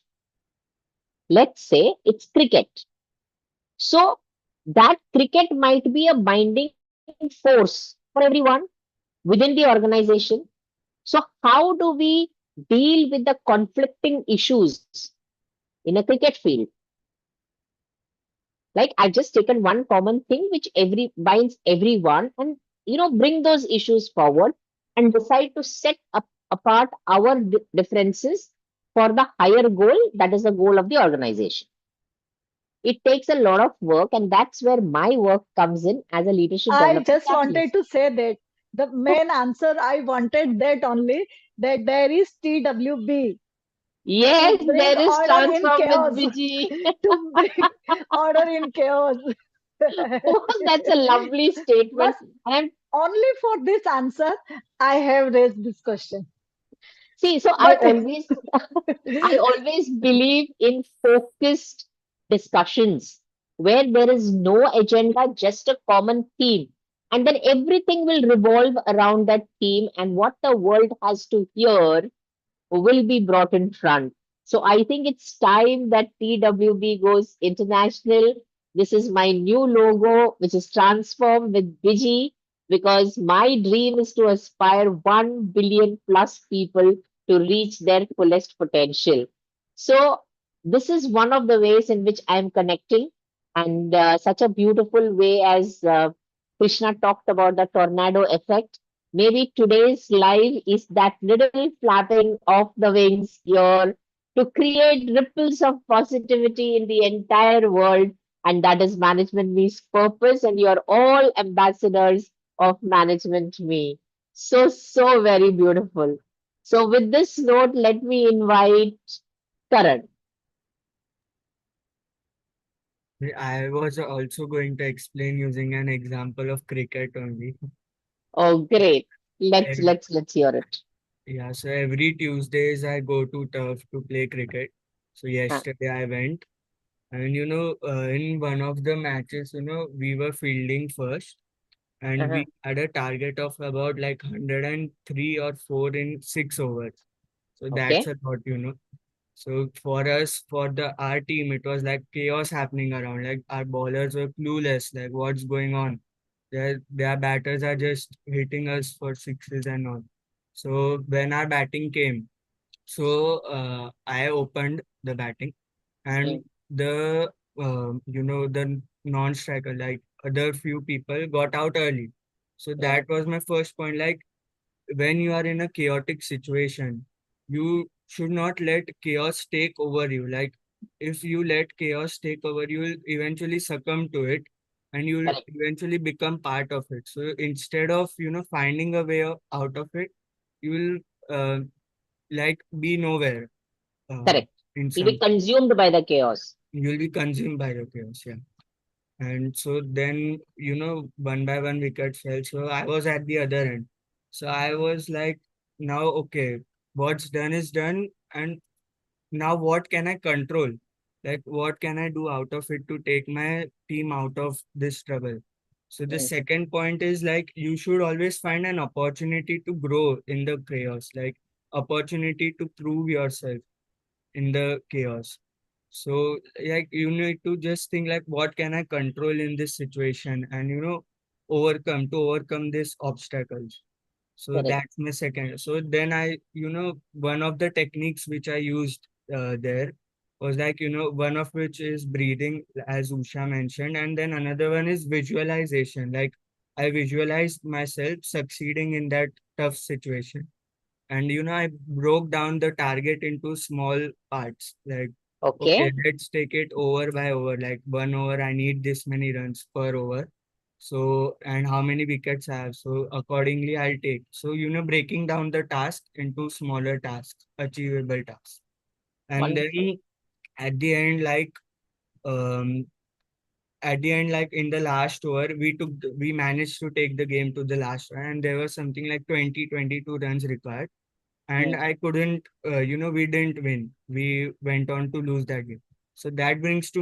Let's say it's cricket. So that cricket might be a binding force for everyone within the organization. So how do we deal with the conflicting issues in a cricket field? Like I've just taken one common thing which every binds everyone, and bring those issues forward and decide to set up apart our differences for the higher goal, that is the goal of the organization. It takes a lot of work, and that's where my work comes in as a leadership I development just wanted catalyst. to say that the main answer I wanted that only, that there is TWB Yes, to bring there is order in transform with chaos, Viji. to bring order in chaos. Oh, that's a lovely But statement. And only for this answer, I have raised this question. see, so I But always I always believe in focused discussions where there is no agenda, just a common theme. And then everything will revolve around that theme, and what the world has to hear will be brought in front. So I think it's time that TWB goes international. This is my new logo, which is transformed with Digi, because my dream is to aspire 1 billion plus people to reach their fullest potential. So this is one of the ways in which I'm connecting, and such a beautiful way as Krishna talked about the tornado effect. Maybe today's live is that little flapping of the wings here to create ripples of positivity in the entire world. And that is Management Me's purpose. And you're all ambassadors of Management Me. So, so very beautiful. So, with this note, let me invite Karan. I was also going to explain using an example of cricket only. Oh, great. Let's Ev- let's let's hear it. Yeah, so every Tuesdays I go to turf to play cricket. So Huh. yesterday I went, and in one of the matches, we were fielding first, and Uh-huh. we had a target of about like 103 or 4 in 6 overs. So that's Okay. a lot, So for us, for our team, it was like chaos happening around. Like our bowlers were clueless, like what's going on. Their batters are just hitting us for sixes and all. So when our batting came, I opened the batting, and Mm. the non-striker, like other few people got out early. So Mm. that was my first point. Like when you are in a chaotic situation, you should not let chaos take over you. Like if you let chaos take over, you will eventually succumb to it, and you will Correct. eventually become part of it. So instead of finding a way out of it, you will like be nowhere uh, Correct. in You'll be some. consumed by the chaos. You'll be consumed by the chaos. Yeah. And so then, one by one wicket fell. So I was at the other end. So I was like, now, okay, what's done is done. And now what can I control? Like, what can I do out of it to take my team out of this trouble? So the Mm. second point is like, you should always find an opportunity to grow in the chaos, like opportunity to prove yourself in the chaos. So like you need to just think like what can I control in this situation and overcome these obstacles. So Correct. that's my second. So then one of the techniques which I used there was like, one of which is breathing, as Usha mentioned, and then another one is visualization. Like I visualized myself succeeding in that tough situation. And I broke down the target into small parts. Like, okay, Okay. let's take it over by over. Like 1 over, I need this many runs per over. So, and how many wickets I have. So accordingly, I'll take. So, breaking down the task into smaller tasks, achievable tasks. And Wonderful. then at the end, um, like in the last over, we managed to take the game to the last one, and there was something like 22 runs required, and Mm. I couldn't, we didn't win. We went on to lose that game. So that brings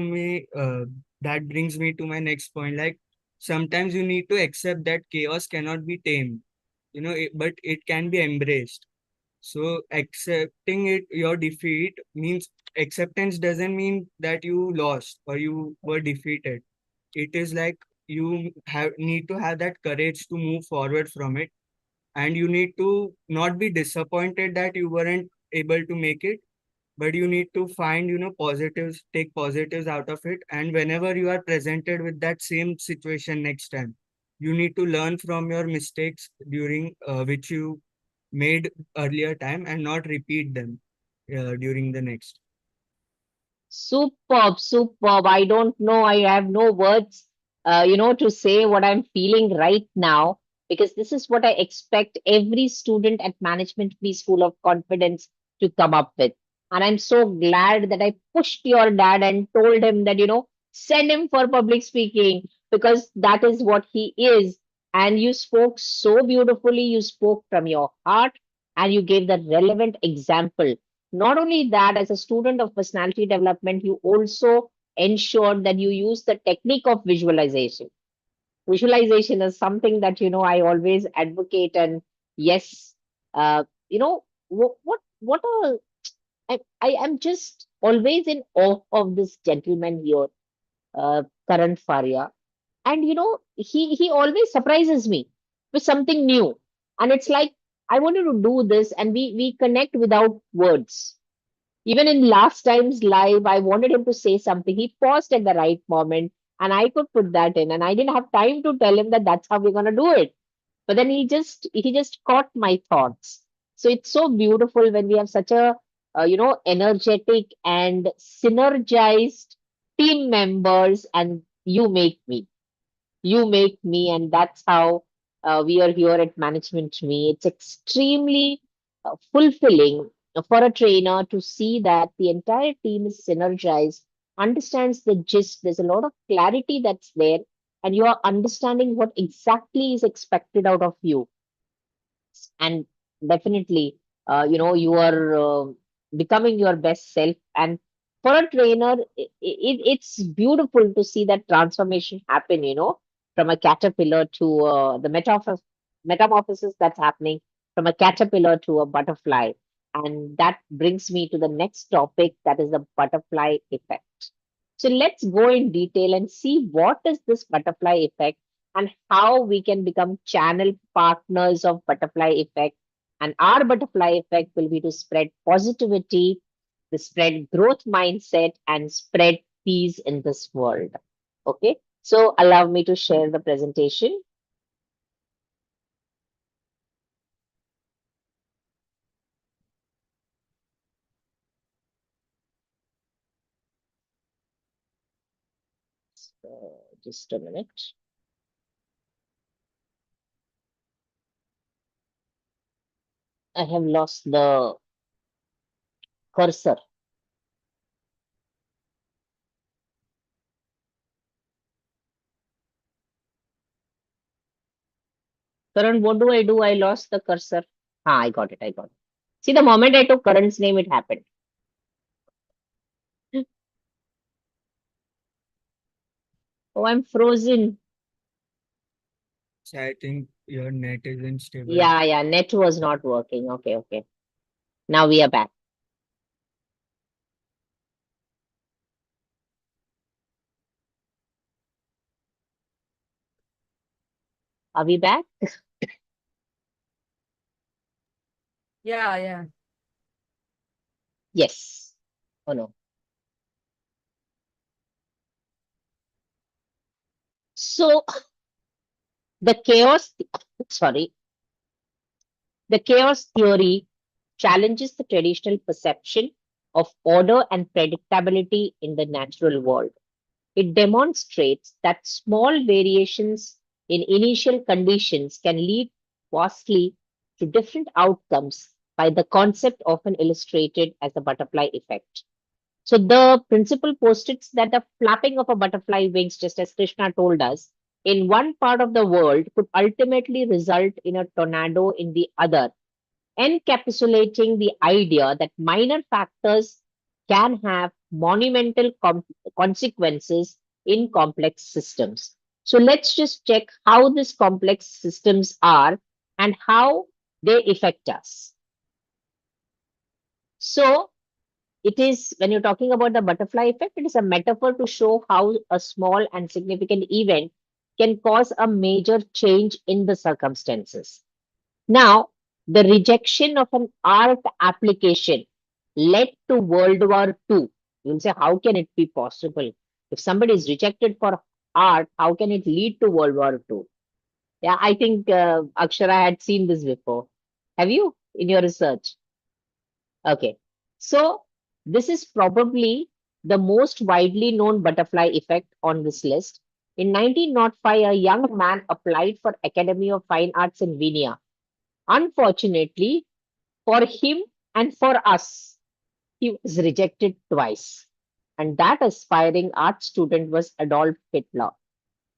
me to my next point. Like sometimes you need to accept that chaos cannot be tamed, but it can be embraced. So accepting your defeat means acceptance doesn't mean that you lost or you were defeated. It is like you need to have that courage to move forward from it, and you need to not be disappointed that you weren't able to make it, but you need to find positives, take positives out of it, and whenever you are presented with that same situation next time, you need to learn from your mistakes during which you made earlier time and not repeat them during the next. Superb, superb. I don't know. I have no words, to say what I'm feeling right now, because this is what I expect every student at Management Free School of Confidence to come up with. And I'm so glad that I pushed your dad and told him that, send him for public speaking, because that is what he is. And you spoke so beautifully. You spoke from your heart, and you gave the relevant example. Not only that, as a student of personality development, you also ensured that you use the technique of visualization. Visualization is something that, I always advocate. And yes, what I am just always in awe of this gentleman here, Karan Faria. And, he always surprises me with something new. And it's like, I wanted to do this, and we connect without words. Even in last time's live, I wanted him to say something. He paused at the right moment, and I could put that in. And I didn't have time to tell him that that's how we're gonna do it. But then he just caught my thoughts. So it's so beautiful when we have such a energetic and synergized team members, and you make me, and that's how we are here at Management Me. It's extremely fulfilling for a trainer to see that the entire team is synergized, understands the gist. There's a lot of clarity that's there, and you are understanding what exactly is expected out of you. And definitely, you are becoming your best self. And for a trainer, it's beautiful to see that transformation happen. from a caterpillar to the metamorphosis that's happening from a caterpillar to a butterfly. And that brings me to the next topic, that is the butterfly effect. So let's go in detail and see what is this butterfly effect and how we can become channel partners of butterfly effect. And our butterfly effect will be to spread positivity, to spread growth mindset, and spread peace in this world. Okay, so allow me to share the presentation. So, just a minute. I have lost the cursor. Karan, what do I do? I lost the cursor. Ah, I got it. I got it. See, the moment I took Karan's name, it happened. Oh, I'm frozen. So I think your net isn't stable. Yeah, net was not working. Okay. Now we are back. Are we back? Yeah. Yes. Oh no. So the chaos, sorry, the chaos theory challenges the traditional perception of order and predictability in the natural world. It demonstrates that small variations in initial conditions can lead vastly to different outcomes by the concept often illustrated as the butterfly effect. So the principle postulates that the flapping of a butterfly wings, just as Krishna told us, in one part of the world could ultimately result in a tornado in the other, encapsulating the idea that minor factors can have monumental consequences in complex systems. So let's just check how these complex systems are and how they affect us. So it is, when you're talking about the butterfly effect, it is a metaphor to show how a small and significant event can cause a major change in the circumstances. Now, the rejection of an art application led to World War II. You'll say, how can it be possible? If somebody is rejected for art, how can it lead to World War II? Yeah, I think Akshara had seen this before. Have you in your research? Okay. So, this is probably the most widely known butterfly effect on this list. In 1905, a young man applied for Academy of Fine Arts in Vienna. Unfortunately, for him and for us, he was rejected twice. And that aspiring art student was Adolf Hitler,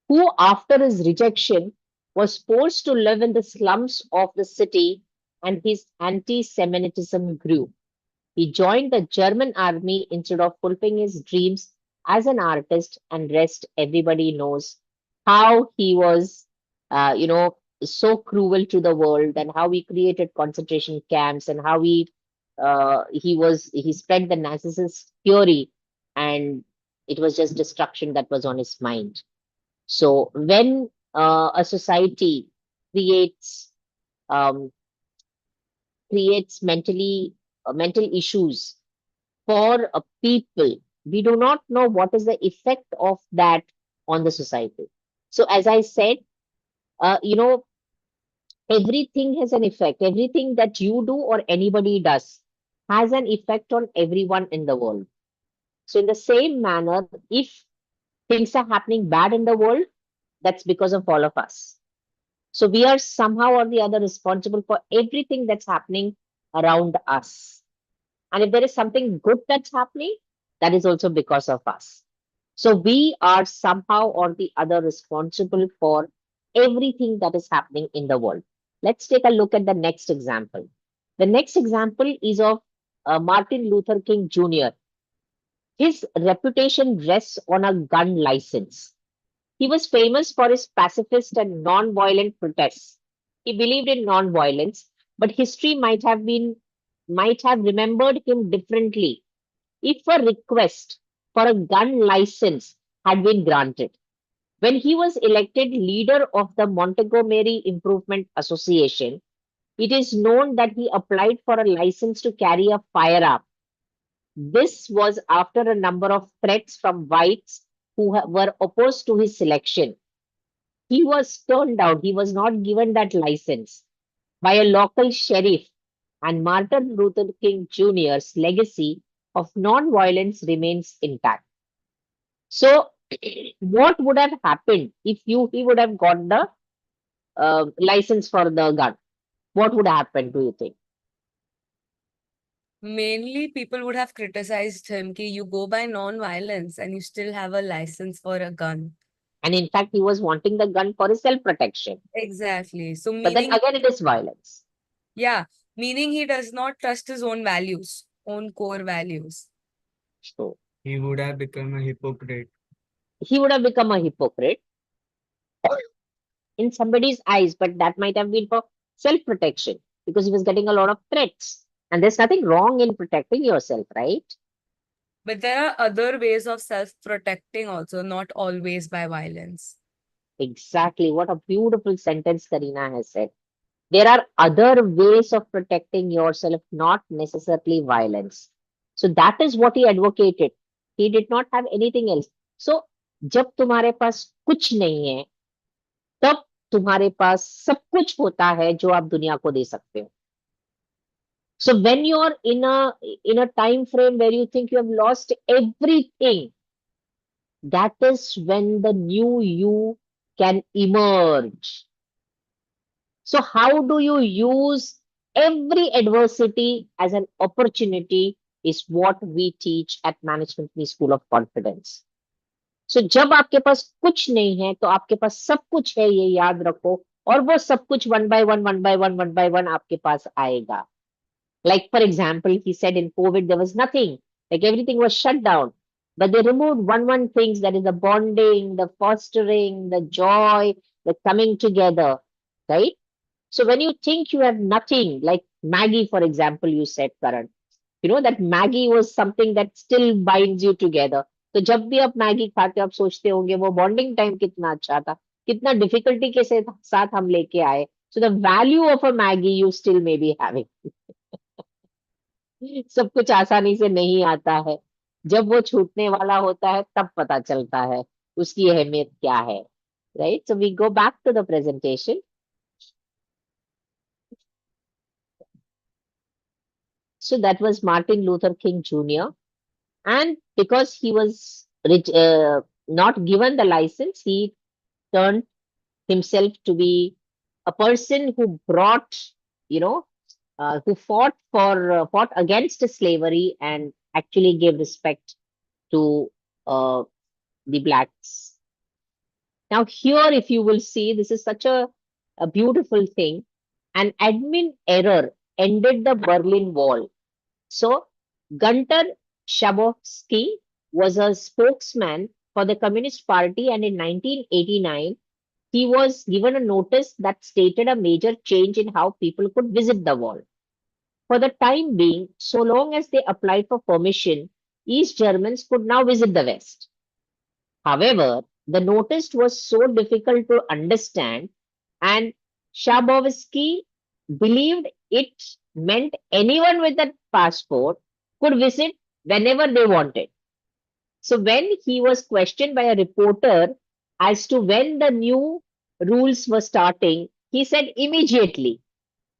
who, after his rejection, was forced to live in the slums of the city, and his anti Semitism grew. He joined the German army instead of fulfilling his dreams as an artist, and rest everybody knows how he was, so cruel to the world, and how he created concentration camps, and how he spread the narcissist theory, and it was just destruction that was on his mind. So when a society creates um, mental issues for a people, we do not know what is the effect of that on the society. So as I said, uh, you know everything has an effect. Everything that you do or anybody does has an effect on everyone in the world. So in the same manner, if things are happening bad in the world, that's because of all of us. So we are somehow or the other responsible for everything that's happening around us. And if there is something good that's happening, that is also because of us. So we are somehow or the other responsible for everything that is happening in the world. Let's take a look at the next example. The next example is of Martin Luther King Jr. His reputation rests on a gun license. He was famous for his pacifist and non-violent protests. He believed in non-violence, but history might have remembered him differently if a request for a gun license had been granted. When he was elected leader of the Montgomery Improvement Association, it is known that he applied for a license to carry a firearm. This was after a number of threats from whites who were opposed to his selection. He was turned down. He was not given that license by a local sheriff, and Martin Luther King Jr.'s legacy of non-violence remains intact. So, what would have happened if he would have got the license for the gun? What would happen, do you think? Mainly, people would have criticized him कि you go by non-violence and you still have a license for a gun. And in fact, he was wanting the gun for his self-protection. Exactly. So But then meaning, again, it is violence. yeah, meaning he does not trust his own values, own core values. So He would have become a hypocrite. he would have become a hypocrite in somebody's eyes, but that might have been for self-protection because he was getting a lot of threats. And there's nothing wrong in protecting yourself, right? But there are other ways of self-protecting also, not always by violence. Exactly. What a beautiful sentence Karina has said. There are other ways of protecting yourself, not necessarily violence. So that is what he advocated. He did not have anything else. So जब तुम्हारे पास कुछ नहीं है, तब तुम्हारे पास सब कुछ होता है जो आप दुनिया को दे सकते हो. So when you're in a time frame where you think you have lost everything, that is when the new you can emerge. So how do you use every adversity as an opportunity is what we teach at Management School of Confidence. So जब आपके पास कुछ नहीं है तो आपके पास सब कुछ है, ये याद रखो, और वो सब कुछ one by one आपके पास आएगा. Like for example, he said in COVID there was nothing, like everything was shut down, but they removed one things, that is the bonding, the fostering, the joy, the coming together, right? So when you think you have nothing, like Maggie, for example, you said, Karan, you know that Maggie was something that still binds you together. तो जब भी आप Maggi खाते हो आप सोचते होंगे वो बॉन्डिंग टाइम कितना अच्छा था, कितना डिफिकल्टी के साथ हम लेके आए. So the value of a Maggie you still may be having. सब कुछ आसानी से नहीं आता है. जब वो छूटने वाला होता है तब पता चलता है उसकी अहमियत क्या है. Right? So we go back to the presentation. So that was Martin Luther King Jr. And because he was not given the license, he turned himself to be a person who brought, who fought against slavery and actually gave respect to the blacks. Now here, if you will see, this is such a beautiful thing. An admin error ended the Berlin Wall. So Gunter Schabowski was a spokesman for the Communist Party, and in 1989, he was given a notice that stated a major change in how people could visit the wall. For the time being, so long as they applied for permission, East Germans could now visit the West. However, the notice was so difficult to understand, and Schabowski believed it meant anyone with a passport could visit whenever they wanted. So when he was questioned by a reporter as to when the new rules were starting, he said immediately.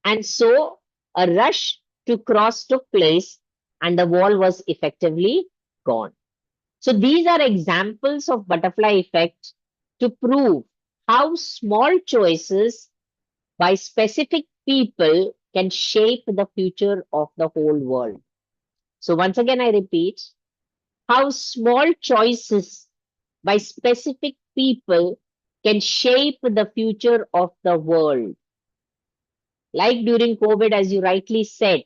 And so a rush to cross took place and the wall was effectively gone. So these are examples of butterfly effect to prove how small choices by specific people can shape the future of the whole world. So once again, I repeat, how small choices by specific people can shape the future of the world. Like during COVID, as you rightly said,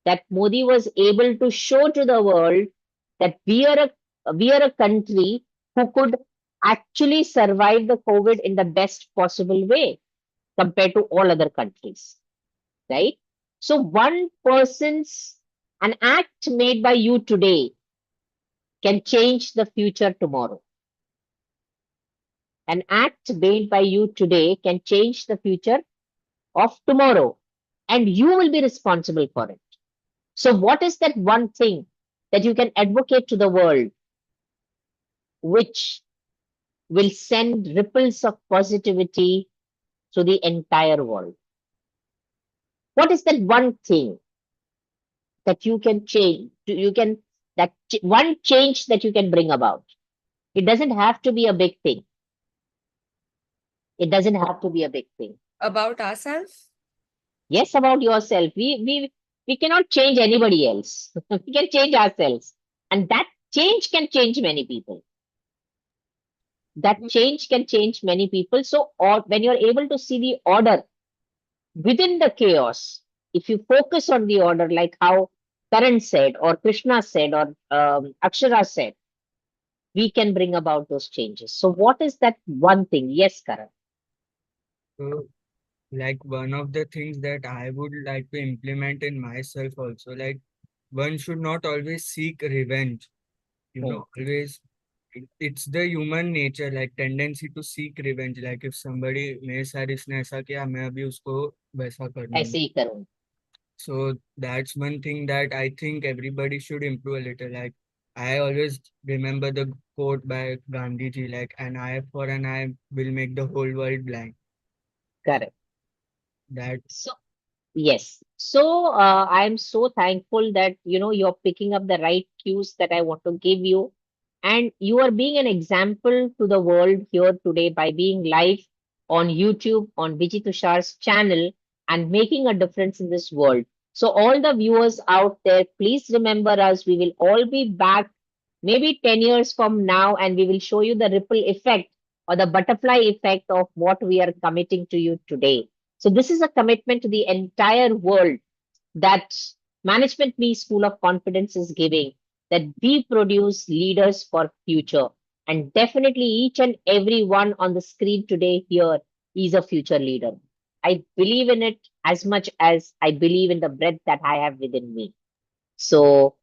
that Modi was able to show to the world that we are a country who could actually survived the COVID in the best possible way compared to all other countries, right? So an act made by you today can change the future tomorrow. An act made by you today can change the future of tomorrow, and you will be responsible for it. So, what is that one thing that you can advocate to the world which will send ripples of positivity to the entire world? What is that one thing that you can change? One change that you can bring about? It doesn't have to be a big thing. It doesn't have to be a big thing. About ourselves? Yes, about yourself. We cannot change anybody else. We can change ourselves, and that change can change many people. That change can change many people. So, or when you're able to see the order within the chaos, if you focus on the order, like how Karan said, or Krishna said, or Akshara said, we can bring about those changes. So, what is that one thing? Yes, Karan. So, like one of the things that I would like to implement in myself also, like one should not always seek revenge. Hmm. Always it's the human nature, like tendency to seek revenge. Like if somebody मेरे साथ इसने ऐसा किया मैं अभी उसको वैसा कर ऐसे दूंगा. ही करूँ. So that's one thing that I think everybody should improve a little. Like I always remember the quote by Gandhi ji, like an eye for an eye will make the whole world blind. Correct. That So, yes. So, I am so thankful that, you're picking up the right cues that I want to give you. And you are being an example to the world here today by being live on YouTube, on Vijay Tushar's channel, and making a difference in this world. So, all the viewers out there, please remember us. We will all be back maybe 10 years from now, and we will show you the ripple effect or the butterfly effect of what we are committing to you today. So, this is a commitment to the entire world that Management Me School of Confidence is giving, that we produce leaders for future. And definitely each and every one on the screen today here is a future leader. I believe in it as much as I believe in the breath that I have within me. So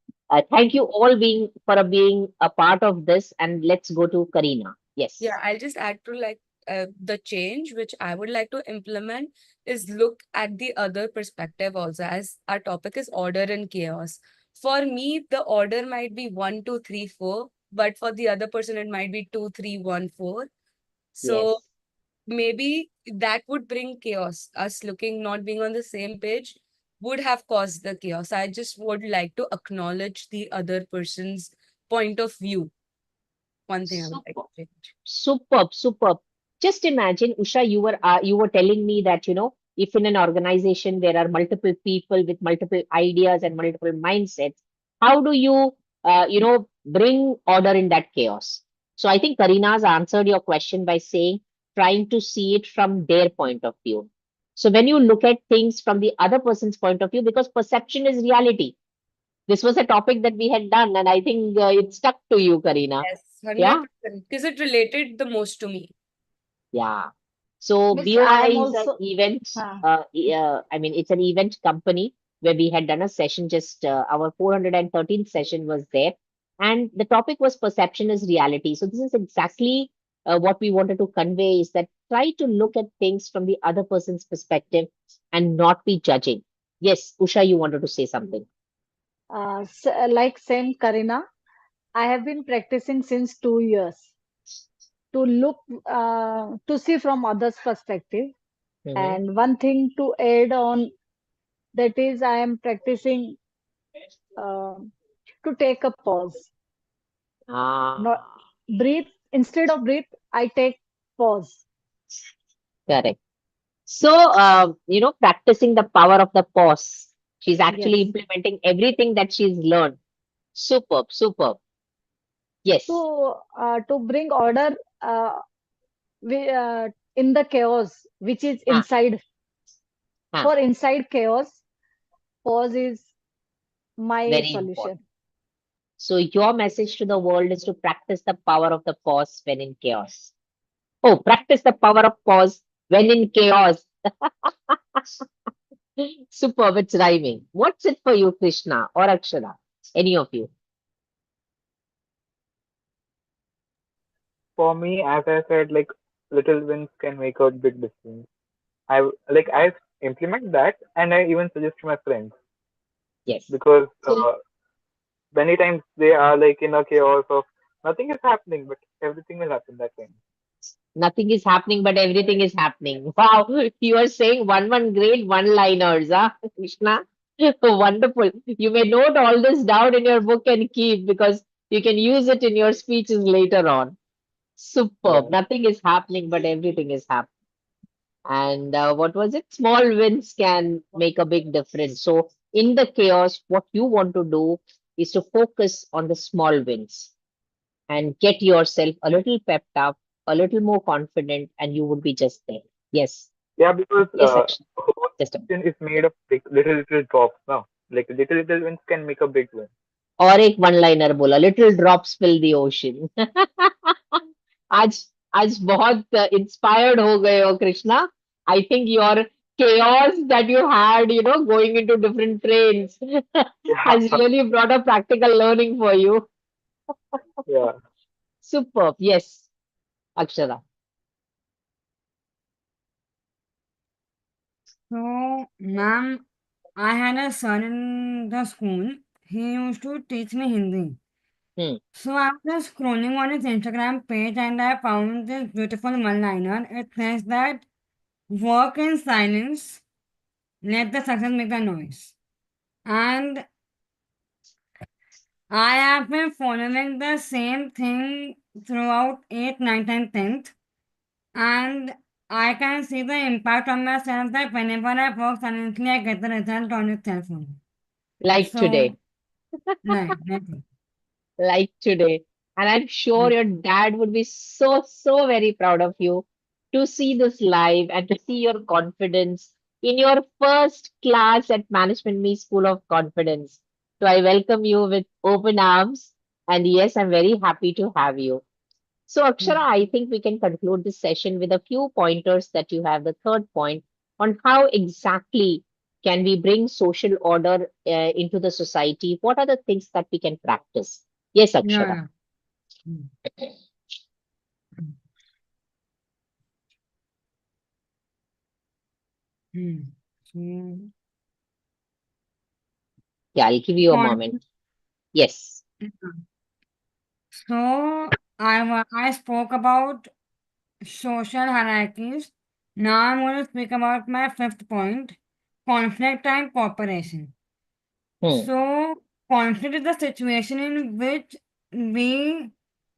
thank you all for being a part of this, and let's go to Karina. Yes. Yeah, I'll just add to like the change which I would like to implement is look at the other perspective also, as our topic is order and chaos. For me, the order might be 1, 2, 3, 4, but for the other person, it might be 2, 3, 1, 4. So Yes. maybe that would bring chaos. Us looking, not being on the same page would have caused the chaos. I just would like to acknowledge the other person's point of view. One thing I would like to change. Superb, superb. Just imagine, Usha, you were telling me that, if in an organization there are multiple people with multiple ideas and multiple mindsets, how do you, bring order in that chaos? So I think Karina's answered your question by saying, trying to see it from their point of view. So when you look at things from the other person's point of view, because perception is reality. This was a topic that we had done, and I think it stuck to you, Karina. Yes, Yeah. 100%. Because it related the most to me. Yeah. So Miss, I BOI am is an also, event. uh, I mean, it's an event company where we had done a session. Just our 413th session was there, and the topic was perception is reality. So this is exactly what we wanted to convey: is that try to look at things from the other person's perspective and not be judging. Yes, Usha, you wanted to say something. like same Karina, I have been practicing since 2 years to look, to see from others' perspective. Mhm. And one thing to add on, that is, I am practicing uh, to take a pause. Not Ah, breathe, instead of breathe, I take pause. correct. So, practicing the power of the pause. She's actually Yes. implementing everything that she's learned. Superb, superb. Yes. To bring order, in the chaos which is Ah, inside. ah, For inside chaos, pause is my very important. solution. So your message to the world is to practice the power of the pause when in chaos. Oh, practice the power of pause when in chaos. Superb, it's rhyming. What's it for you, Krishna or Akshara? Any of you? For me, as I said, like little wins can make a big difference. I implement that, and I even suggest to my friends Yes. because So many times they are like in a chaos of nothing is happening, but everything will happen that time. nothing is happening, but everything is happening. Wow, you are saying one great one-liners, huh, Krishna? Wonderful. You may note all this down in your book and keep because you can use it in your speeches later on. Superb. Yeah, Nothing is happening, but everything is happening. And what was it? Small wins can make a big difference. So, in the chaos, what you want to do is to focus on the small wins and get yourself a little pepped up, a little more confident, and you would be just there. Yes. yeah, because Yes, Akshay. whole Just a ocean is made of like little drops now. Like little wins can make a big win. और एक one liner बोला, little drops fill the ocean. आज आज बहुत inspired हो गए हो Krishna. I think your chaos that you had, going into different trains Yeah, has really brought a practical learning for you. yeah. Superb. Yes, Akshara. So, ma'am, I had a son in the school. He used to teach me Hindi. Hmm. So I was just scrolling on his Instagram page and I found this beautiful one-liner. It says that work in silence, let the success make a noise. And I have been following the same thing throughout 8th, 9th, and 10th. And I can see the impact on myself that whenever I work silently, I get the result on itself only. Like So, today. nothing. Like today. And I'm sure your dad would be so, so very proud of you to see this live and to see your confidence in your first class at Management Me School of Confidence. So I welcome you with open arms. And yes, I'm very happy to have you. So, Akshara, I think we can conclude this session with a few pointers that you have. The third point on how exactly can we bring social order into the society? What are the things that we can practice? Yes, Akshara. Yeah. Mm. Mm. So, Yeah, I'll give you a con- moment. Yes. so I spoke about social hierarchies. Now I'm going to speak about my fifth point, conflict and cooperation. Hmm. So, conflict is the situation in which we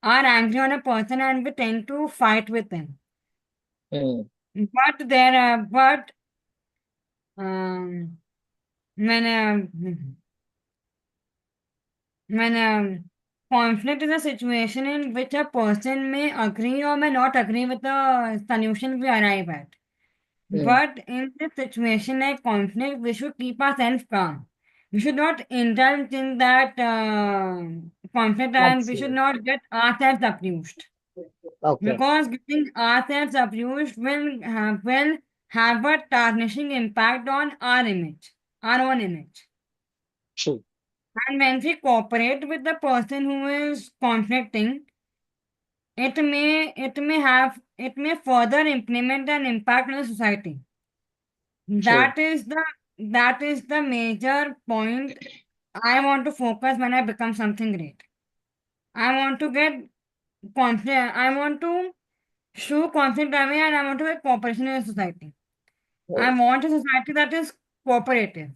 are angry on a person and we tend to fight with them. Hmm. But um, when conflict is a situation in which a person may agree or may not agree with the solution we arrive at. Hmm. But in this situation like conflict, we should keep ourselves calm. We should not indulge in that conflict and That's we should nice. not get ourselves abused. Okay. Because getting ourselves abused will have a tarnishing impact on our image, our own image. True. And when we cooperate with the person who is conflicting, it may further implement an impact on the society. True. That is the major point I want to focus when I become something great. I want to get conflict. I want to show conflict away, and I want to get cooperation in society. I Oh. want a society that is cooperative.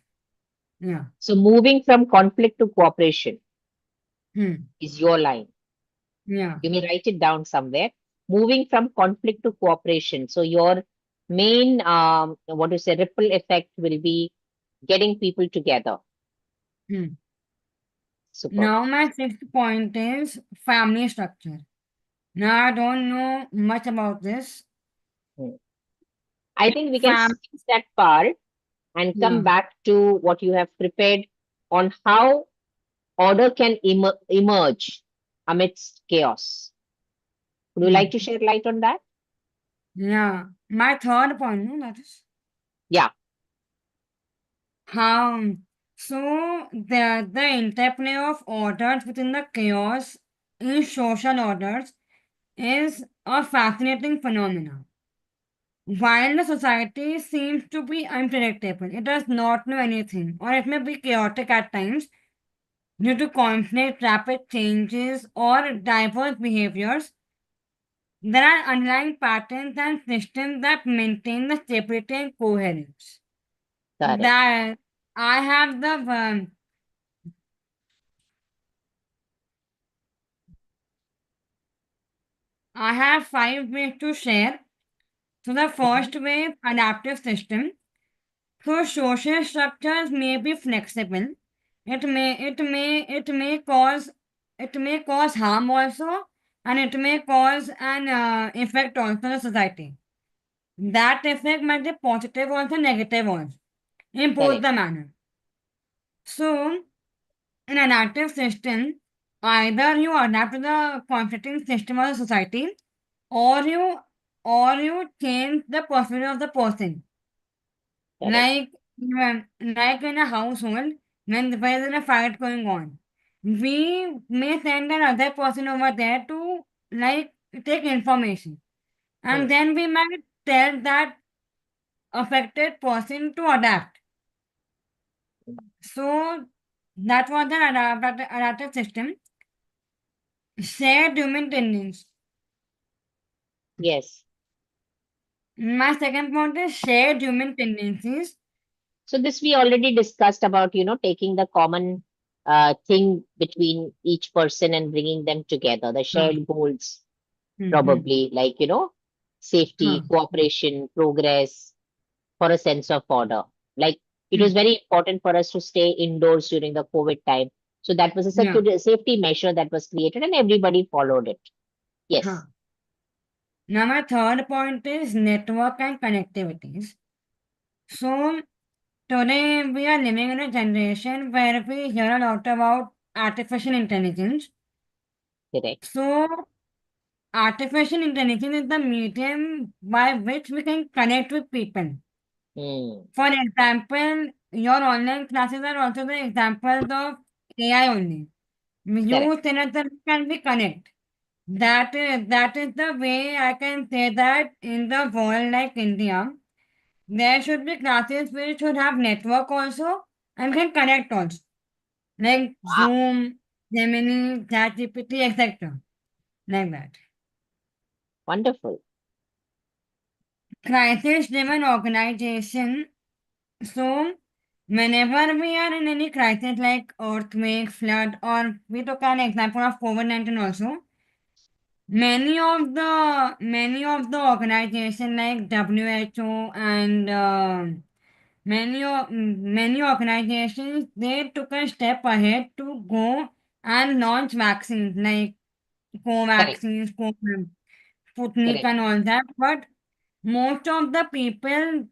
Yeah. So, moving from conflict to cooperation Hmm. is your line. Yeah. You may write it down somewhere. Moving from conflict to cooperation. So, your main, what you say, ripple effect will be getting people together. Hmm. Superb. Now my sixth point is family structure. Now I don't know much about this. Hmm. I think we can Fam. skip that part and come Yeah. back to what you have prepared on how order can emerge amidst chaos. Would you like to share light on that? Yeah. My third point, no, that is Yeah, how. So the interplay of orders within the chaos in social orders is a fascinating phenomenon. While the society seems to be unpredictable, it does not know anything, or it may be chaotic at times due to conflict, rapid changes, or diverse behaviors. There are underlying patterns and systems that maintain the stability and coherence. correct. That I have the I have 5 ways to share. So the first way is adaptive system. So social structures may be flexible. It may cause harm also, and it may cause an effect also on the society. That effect might be positive also, negative also, in both Correct. the manner. So in an active system, either you adapt to the conflicting system of the society, or you change the perspective of the person. Correct. Like in a household, when there is a fight going on, we may send another person over there to like take information, Hmm. and then we might tell that affected person to adapt. So that was the adaptive system. Shared human tendencies. Yes. My second point is shared human tendencies. So this we already discussed about, taking the common thing between each person and bringing them together, the Huh. shared goals, Mm-hmm. probably like, safety, Huh. cooperation, progress, for a sense of order. Like it Hmm. was very important for us to stay indoors during the COVID time. So that was a Yeah. safety measure that was created and everybody followed it. Huh. Yes, Now my third point is network and connectivities. So today we are living in a generation where we hear a lot about artificial intelligence. correct. So artificial intelligence is the medium by which we can connect with people. Hmm, For example, your online classes are also the examples of AI only. correct. You can we connect. That is the way I can say that in the world like India, there should be classes which should have network also and can connect also, like Wow, Zoom, Gemini, ChatGPT, etc. Like that. wonderful. Crisis-driven organization. So, whenever we are in any crisis like earthquake, flood, or we took an example of COVID-19 also, many of the organization like WHO and many organizations they took a step ahead to go and launch vaccines like Correct, Covaxins, Sputnik correct. and all that. But most of the people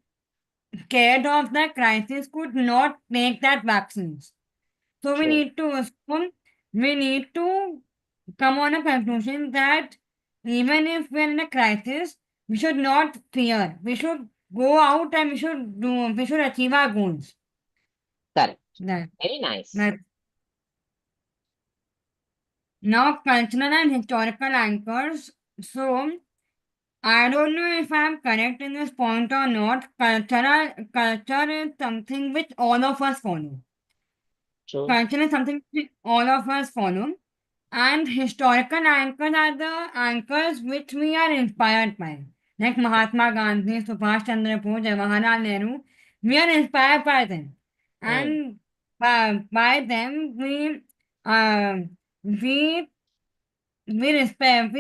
scared of the crisis could not take that vaccines. So True. we need to come on a conclusion that even if we're in a crisis, we should not fear. We should go out and we should achieve our goals. Correct. That Very nice. that now cultural and historical anchors. So I don't know if I'm correct in this point or not. Culture is something which all of us follow. True. Culture is something which all of us follow. And historical anchors are the anchors which we are inspired by. Like Mahatma Gandhi, Subhash Chandra Bose, Jawaharlal Nehru. We are inspired by them. Hmm, And by them, uh, we, we respect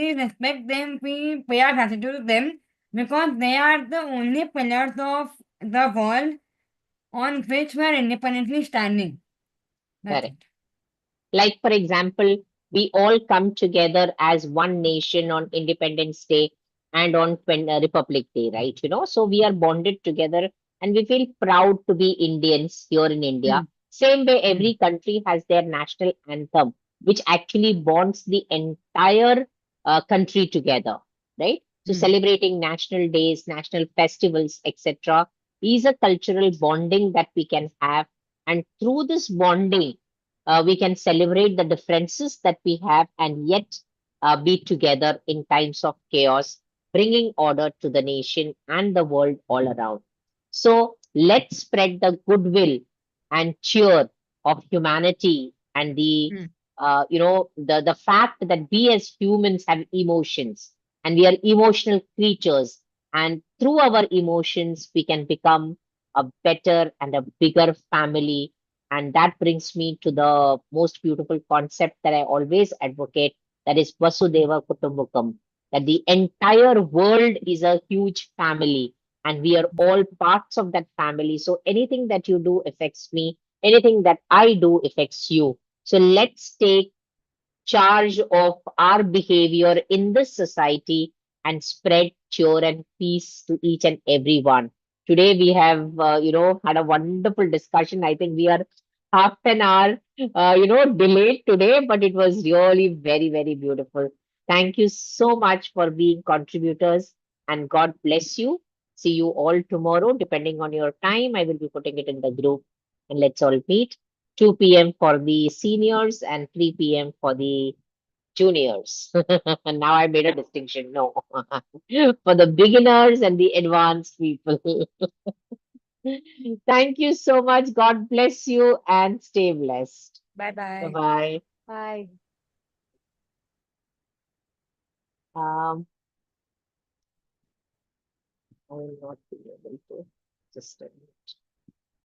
them, we pay our gratitude to them because they are the only pillars of the world on which we are independently standing. That's correct. it. Like, for example, we all come together as one nation on Independence Day and on Republic Day, right? So we are bonded together and we feel proud to be Indians here in Hmm. India. Same way, every country has their national anthem, which actually bonds the entire country together, right? So, Hmm. celebrating national days, national festivals, etc., is a cultural bonding that we can have. And through this bonding, we can celebrate the differences that we have and yet be together in times of chaos, bringing order to the nation and the world all around. So, let's spread the goodwill and cheer of humanity and the Hmm. the fact that we as humans have emotions and we are emotional creatures, and through our emotions we can become a better and a bigger family. And that brings me to the most beautiful concept that I always advocate, that is Vasudeva Kutumbakam, that the entire world is a huge family and we are all parts of that family. So anything that you do affects me, anything that I do affects you. So let's take charge of our behavior in this society and spread cheer and peace to each and every one. Today we have, had a wonderful discussion. I think we are half an hour, delayed today, but it was really very, very beautiful. Thank you so much for being contributors, and God bless you. See you all tomorrow, depending on your time. I will be putting it in the group, and let's all meet. 2 p.m. for the seniors and 3 p.m. for the juniors. And now I made a distinction. No, for the beginners and the advanced people. Thank you so much. God bless you and stay blessed. Bye Bye bye. bye. Bye. I will not be able to just a minute.